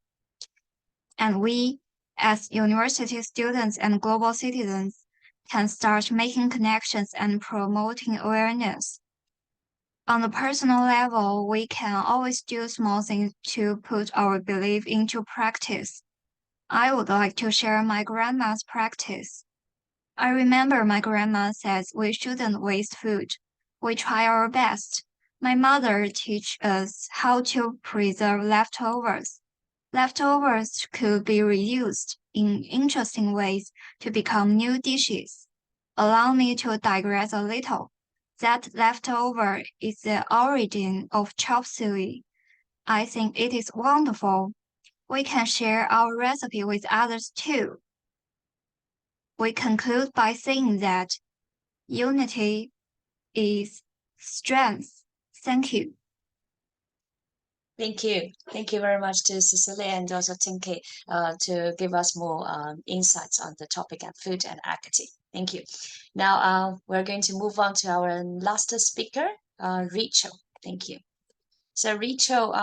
And we, as university students and global citizens, can start making connections and promoting awareness. On a personal level, we can always do small things to put our belief into practice. I would like to share my grandma's practice. I remember my grandma says we shouldn't waste food. We try our best. My mother teach us how to preserve leftovers. Leftovers could be reused in interesting ways to become new dishes. Allow me to digress a little. That leftover is the origin of chop suey. I think it is wonderful. We can share our recipe with others too. We conclude by saying that unity is strength. Thank you. Thank you. Thank you very much to Cecilia and also Tinky to give us more insights on the topic of food and equity. Thank you. Now we're going to move on to our last speaker, Rachel. Thank you. So Rachel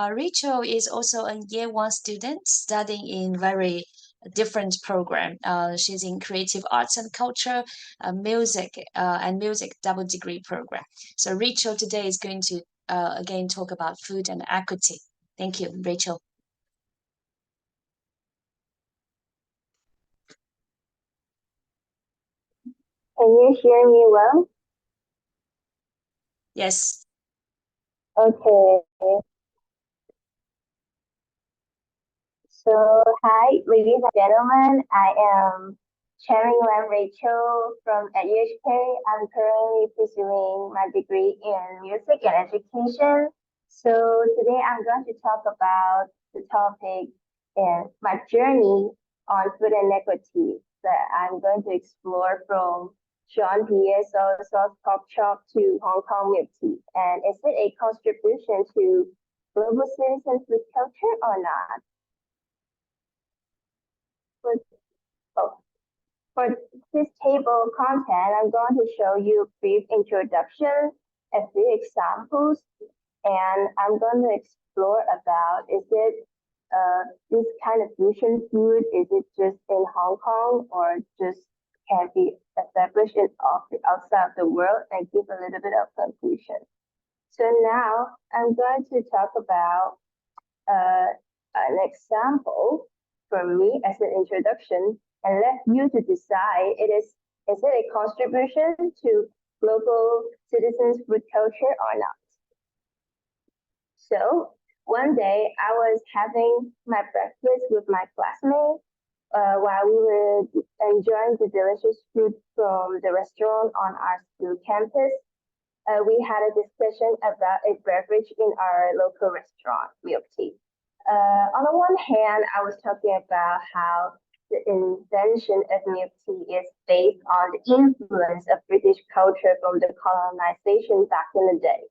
is also a year one student studying in very different program. She's in creative arts and culture, music and music double degree program. So Rachel today is going to again talk about food and equity. Thank you, Rachel. Can you hear me well? Yes. Okay. So, hi, ladies and gentlemen. I am Chairman Lam Rachel from at UHK. I'm currently pursuing my degree in music and education. So today I'm going to talk about the topic and my journey on food inequity that I'm going to explore from Sean Pierre's sauce pork chop to Hong Kong milk tea. And is it a contribution to global citizen food culture or not? For this table content, I'm going to show you a brief introduction, a few examples, and I'm going to explore about is it this kind of fusion food, is it just in Hong Kong or just can be established outside of the world, and give a little bit of conclusion. So now I'm going to talk about an example from me as an introduction and let you to decide is it a contribution to global citizens' food culture or not. So one day I was having my breakfast with my classmates while we were enjoying the delicious food from the restaurant on our school campus. We had a discussion about a beverage in our local restaurant, milk tea. On the one hand, I was talking about how the invention of milk tea is based on the influence of British culture from the colonization back in the day.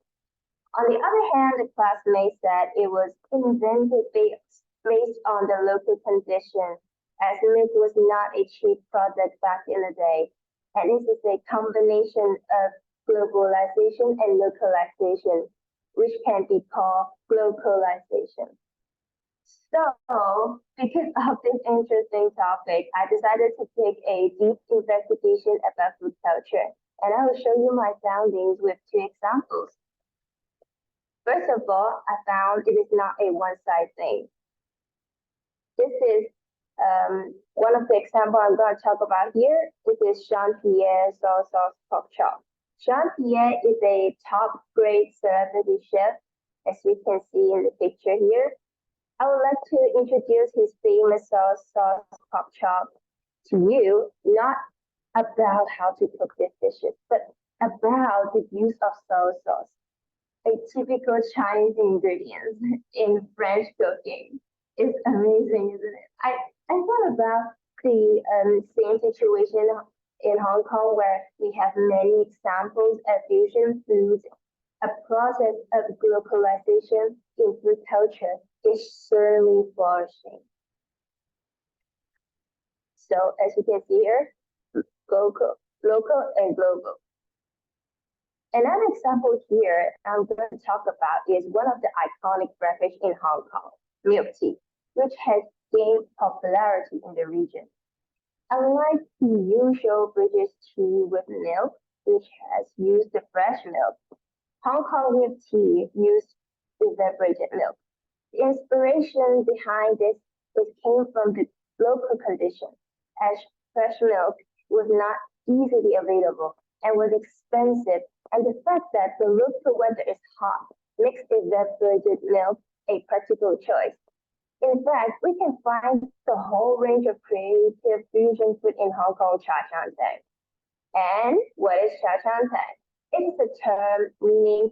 On the other hand, the classmate said it was invented based on the local condition, as milk was not a cheap product back in the day. And this is a combination of globalization and localization, which can be called globalization. So, because of this interesting topic, I decided to take a deep investigation about food culture, and I will show you my findings with two examples. First of all, I found it is not a one-side thing. This is one of the examples I'm going to talk about here. This is Sean Pierre's sauce pork chop. Jean-Pierre is a top-grade celebrity chef as we can see in the picture here. I would like to introduce his famous sauce pork chop to you, not about how to cook these dishes, but about the use of soy sauce, a typical Chinese ingredient in French cooking. It's amazing, isn't it? I thought about the same situation in Hong Kong where we have many examples of fusion foods. A process of globalization in food culture is certainly flourishing. So as you can see here, local and global. Another example here I'm going to talk about is one of the iconic beverages in Hong Kong, milk tea, which has gained popularity in the region. Unlike the usual British tea with milk, which has used the fresh milk, Hong Kong milk tea used evaporated milk. The inspiration behind this came from the local condition, as fresh milk was not easily available and was expensive, and the fact that the local weather is hot makes evaporated milk a practical choice. In fact, we can find the whole range of creative fusion food in Hong Kong cha chaan teng. And what is cha chaan teng? It is a term meaning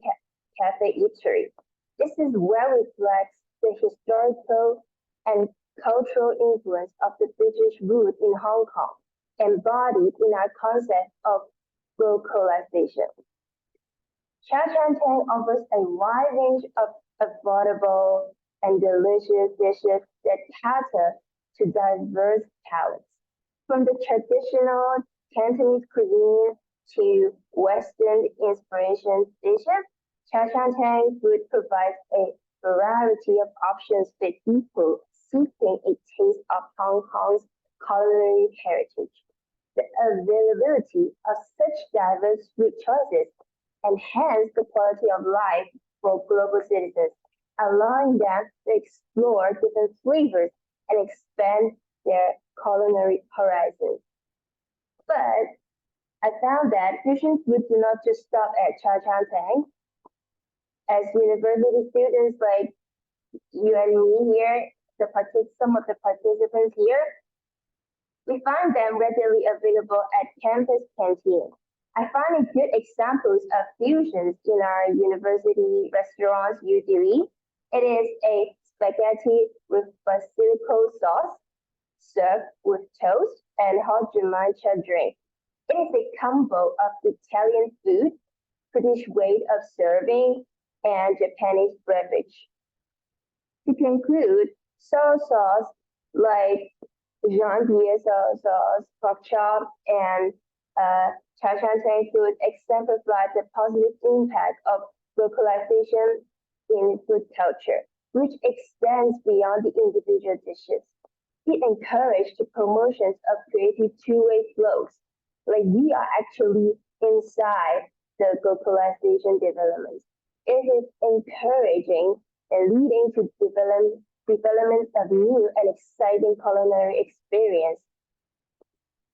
cafe eatery. This is where reflects the historical and cultural influence of the British root in Hong Kong, embodied in our concept of localization. Cha chaan teng offers a wide range of affordable and delicious dishes that cater to diverse palates, from the traditional Cantonese cuisine to Western inspiration dishes. Cha chaan teng food provides a variety of options for people seeking a taste of Hong Kong's culinary heritage. The availability of such diverse food choices enhance the quality of life for global citizens, allowing them to explore different flavors and expand their culinary horizons. But I found that fusion foods do not just stop at cha chaan teng. As university students like you and me here, some of the participants here, we find them readily available at campus canteen. I find good examples of fusions in our university restaurants usually. It is a spaghetti with basilico sauce, served with toast and hot Jamaica drink. It is a combo of Italian food, British way of serving, and Japanese beverage. To conclude, soy sauce like Jean-Pierre soy sauce, pork chop, and cha chaan teng food exemplify the positive impact of localization in food culture, which extends beyond the individual dishes. It encourages the promotions of creative two-way flows, like we are actually inside the localization development. It is encouraging and leading to development of new and exciting culinary experience.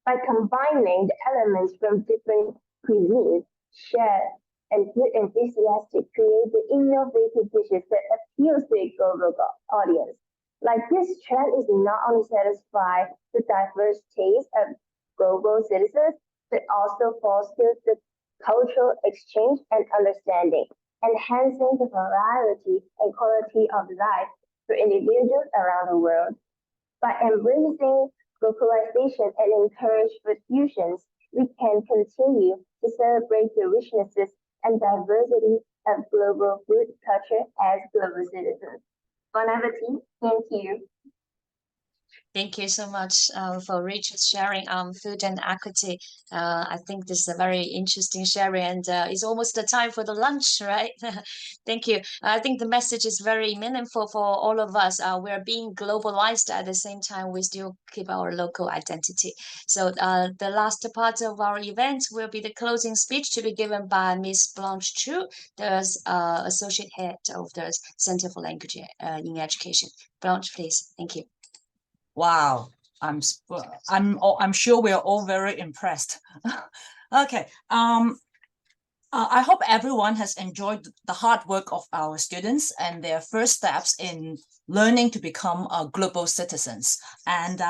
By combining the elements from different cuisines, chefs and food enthusiasts create the innovative dishes that appeals to a global audience. Like this trend is not only satisfy the diverse taste of global citizens, but also fosters the cultural exchange and understanding, enhancing the variety and quality of life for individuals around the world. By embracing localization and encourage food fusions, we can continue to celebrate the richnesses and diversity of global food culture as global citizens. Bon appetit. Thank you. Thank you so much for Richard's sharing on food and equity. I think this is a very interesting sharing, and it's almost the time for the lunch, right? Thank you. I think the message is very meaningful for all of us. We're being globalized at the same time. We still keep our local identity. So the last part of our event will be the closing speech to be given by Miss Blanche Chu, the Associate Head of the Center for Language in Education. Blanche, please. Thank you. Wow, I'm sure we are all very impressed. Okay, I hope everyone has enjoyed the hard work of our students and their first steps in learning to become global citizens. And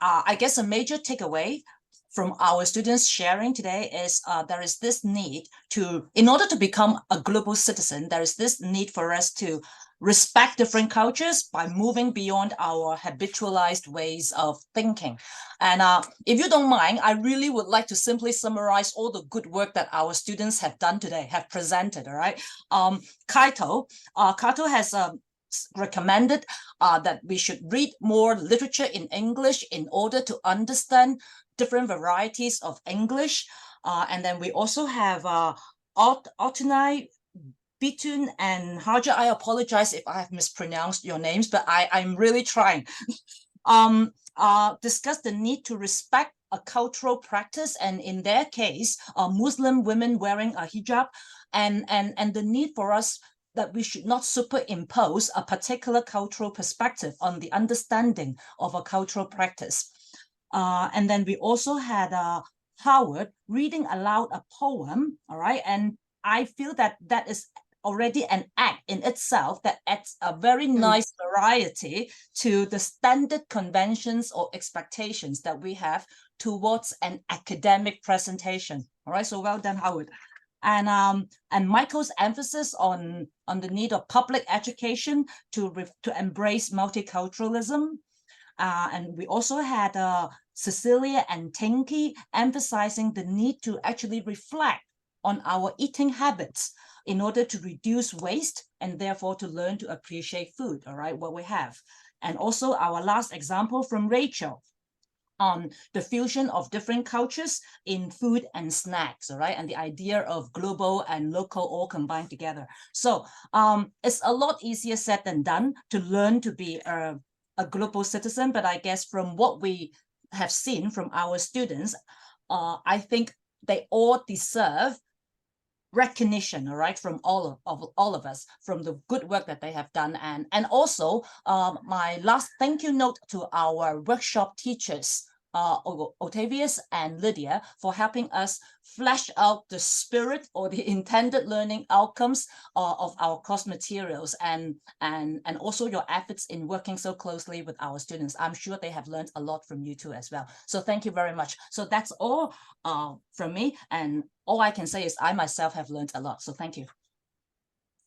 I guess a major takeaway from our students sharing today is there is this need to, in order to become a global citizen, there is this need for us to respect different cultures by moving beyond our habitualized ways of thinking. And if you don't mind, I really would like to simply summarize all the good work that our students have done today, have presented, all right? Kaito has recommended that we should read more literature in English in order to understand different varieties of English. And then we also have Altunai, Bitun, and Harja. I apologize if I have mispronounced your names, but I'm really trying. Discuss the need to respect a cultural practice, and in their case, Muslim women wearing a hijab, and the need for us that we should not superimpose a particular cultural perspective on the understanding of a cultural practice. And then we also had Howard reading aloud a poem, all right? And I feel that that is already an act in itself that adds a very nice variety to the standard conventions or expectations that we have towards an academic presentation. All right, so well done, Howard. And Michael's emphasis on the need of public education to embrace multiculturalism. And we also had Cecilia and Tinky emphasizing the need to actually reflect on our eating habits in order to reduce waste and therefore to learn to appreciate food, all right, what we have. And also our last example from Rachel on the fusion of different cultures in food and snacks, all right, and the idea of global and local all combined together. So it's a lot easier said than done to learn to be a global citizen, but I guess from what we have seen from our students, I think they all deserve recognition, all right, from all of us, from the good work that they have done. And also my last thank you note to our workshop teachers, Octavius and Lydia, for helping us flesh out the spirit or the intended learning outcomes of our course materials, and also your efforts in working so closely with our students. I'm sure they have learned a lot from you too as well. So thank you very much. So that's all from me, and all I can say is I myself have learned a lot. So thank you.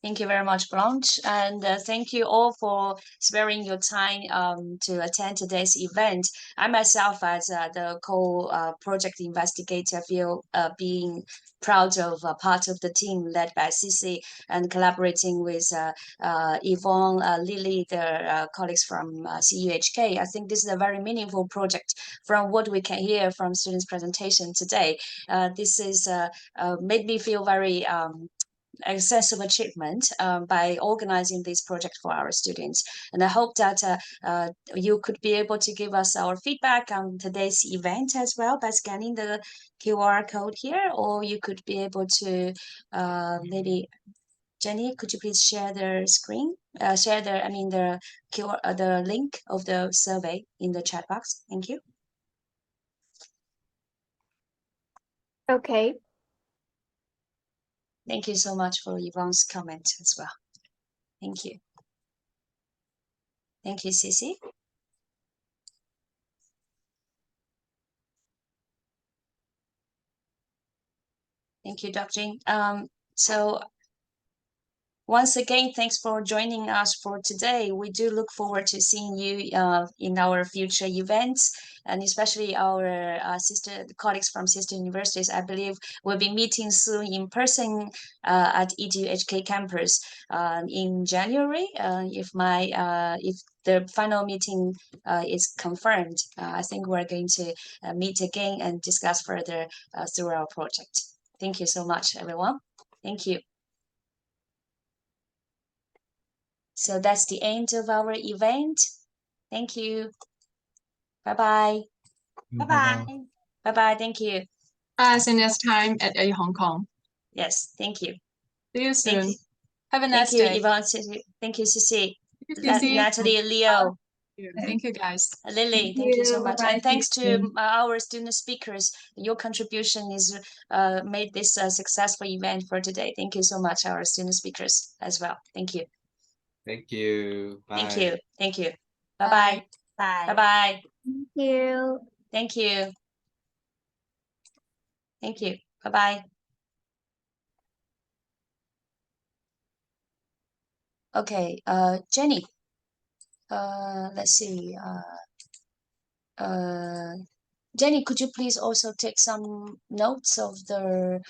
Thank you very much, Blanche, and thank you all for sparing your time to attend today's event. I myself, as the co-project investigator, feel being proud of part of the team led by Cici and collaborating with Yvonne, Lily, their colleagues from CUHK. I think this is a very meaningful project from what we can hear from students' presentation today. This is made me feel very a sense of achievement by organizing this project for our students. And I hope that you could be able to give us our feedback on today's event as well by scanning the QR code here, or you could be able to maybe, Jenny, could you please share the screen, share the QR, the link of the survey in the chat box. Thank you. Okay. Thank you so much for Yvonne's comment as well. Thank you. Thank you, Cici. Thank you, Dr. Jing. So once again, thanks for joining us for today. We do look forward to seeing you in our future events, and especially our sister colleagues from sister universities. I believe we'll be meeting soon in person at EDUHK campus in January. If the final meeting is confirmed, I think we're going to meet again and discuss further through our project. Thank you so much, everyone. Thank you. So that's the end of our event. Thank you. Bye-bye. Bye-bye. Bye-bye. Thank you. See you next time at Hong Kong. Yes, thank you. See you soon. Thank, Have a nice thank you, day. Yvonne. Thank you, Cici. Thank you, Cici. Natalie, Leo. Thank you, guys. Lily, thank you so much. Bye-bye. And thanks to Thank you. our student speakers. Your contribution is made this a successful event for today. Thank you so much, our student speakers as well. Thank you. Thank you. Thank Bye. you. Thank you. Bye-bye. Bye. Bye-bye. Thank you. Thank you. Thank you. Bye-bye. Okay, Jenny. Let's see. Jenny, could you please also take some notes of the,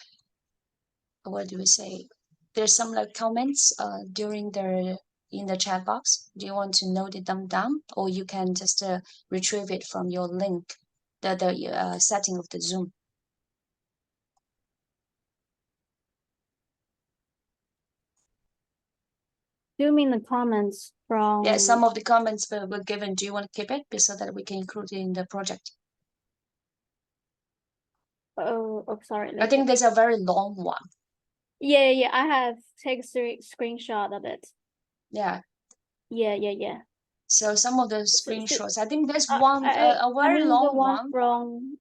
what do we say? There's some like comments during the in the chat box. Do you want to note them down, or you can just retrieve it from your link, the setting of the Zoom? Do you mean the comments from? Yeah, some of the comments were given. Do you want to keep it so that we can include it in the project? Oh, sorry. I think there's a very long one. Yeah. I have take screenshot of it. Yeah. Yeah. So some of the So- screenshots, I think there's I- one, I a very mean the long one one. from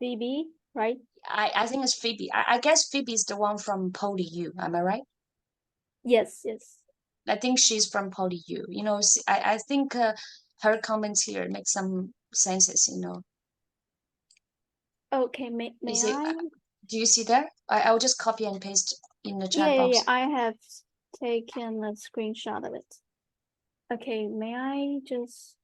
DB, right? I think it's Phoebe. I guess Phoebe is the one from Poly U. Am I right? Yes. I think she's from Poly U. You know, I think her comments here make some senses. You know, Okay, may is it? I? Do you see there? I'll just copy and paste in the chat box. Yeah. I have taken a screenshot of it. Okay, may I just?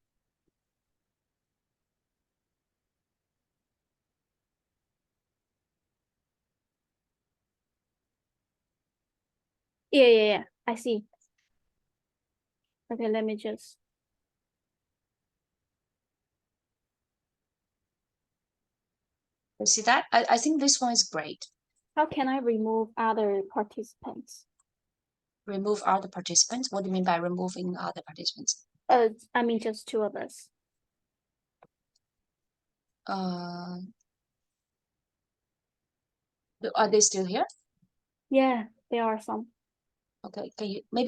Yeah. I see. Okay, let me just. You see that? I think this one is great. How can I remove other participants? Remove other participants? What do you mean by removing other participants? I mean just two of us. Are they still here? Yeah, there are some. Okay, can you maybe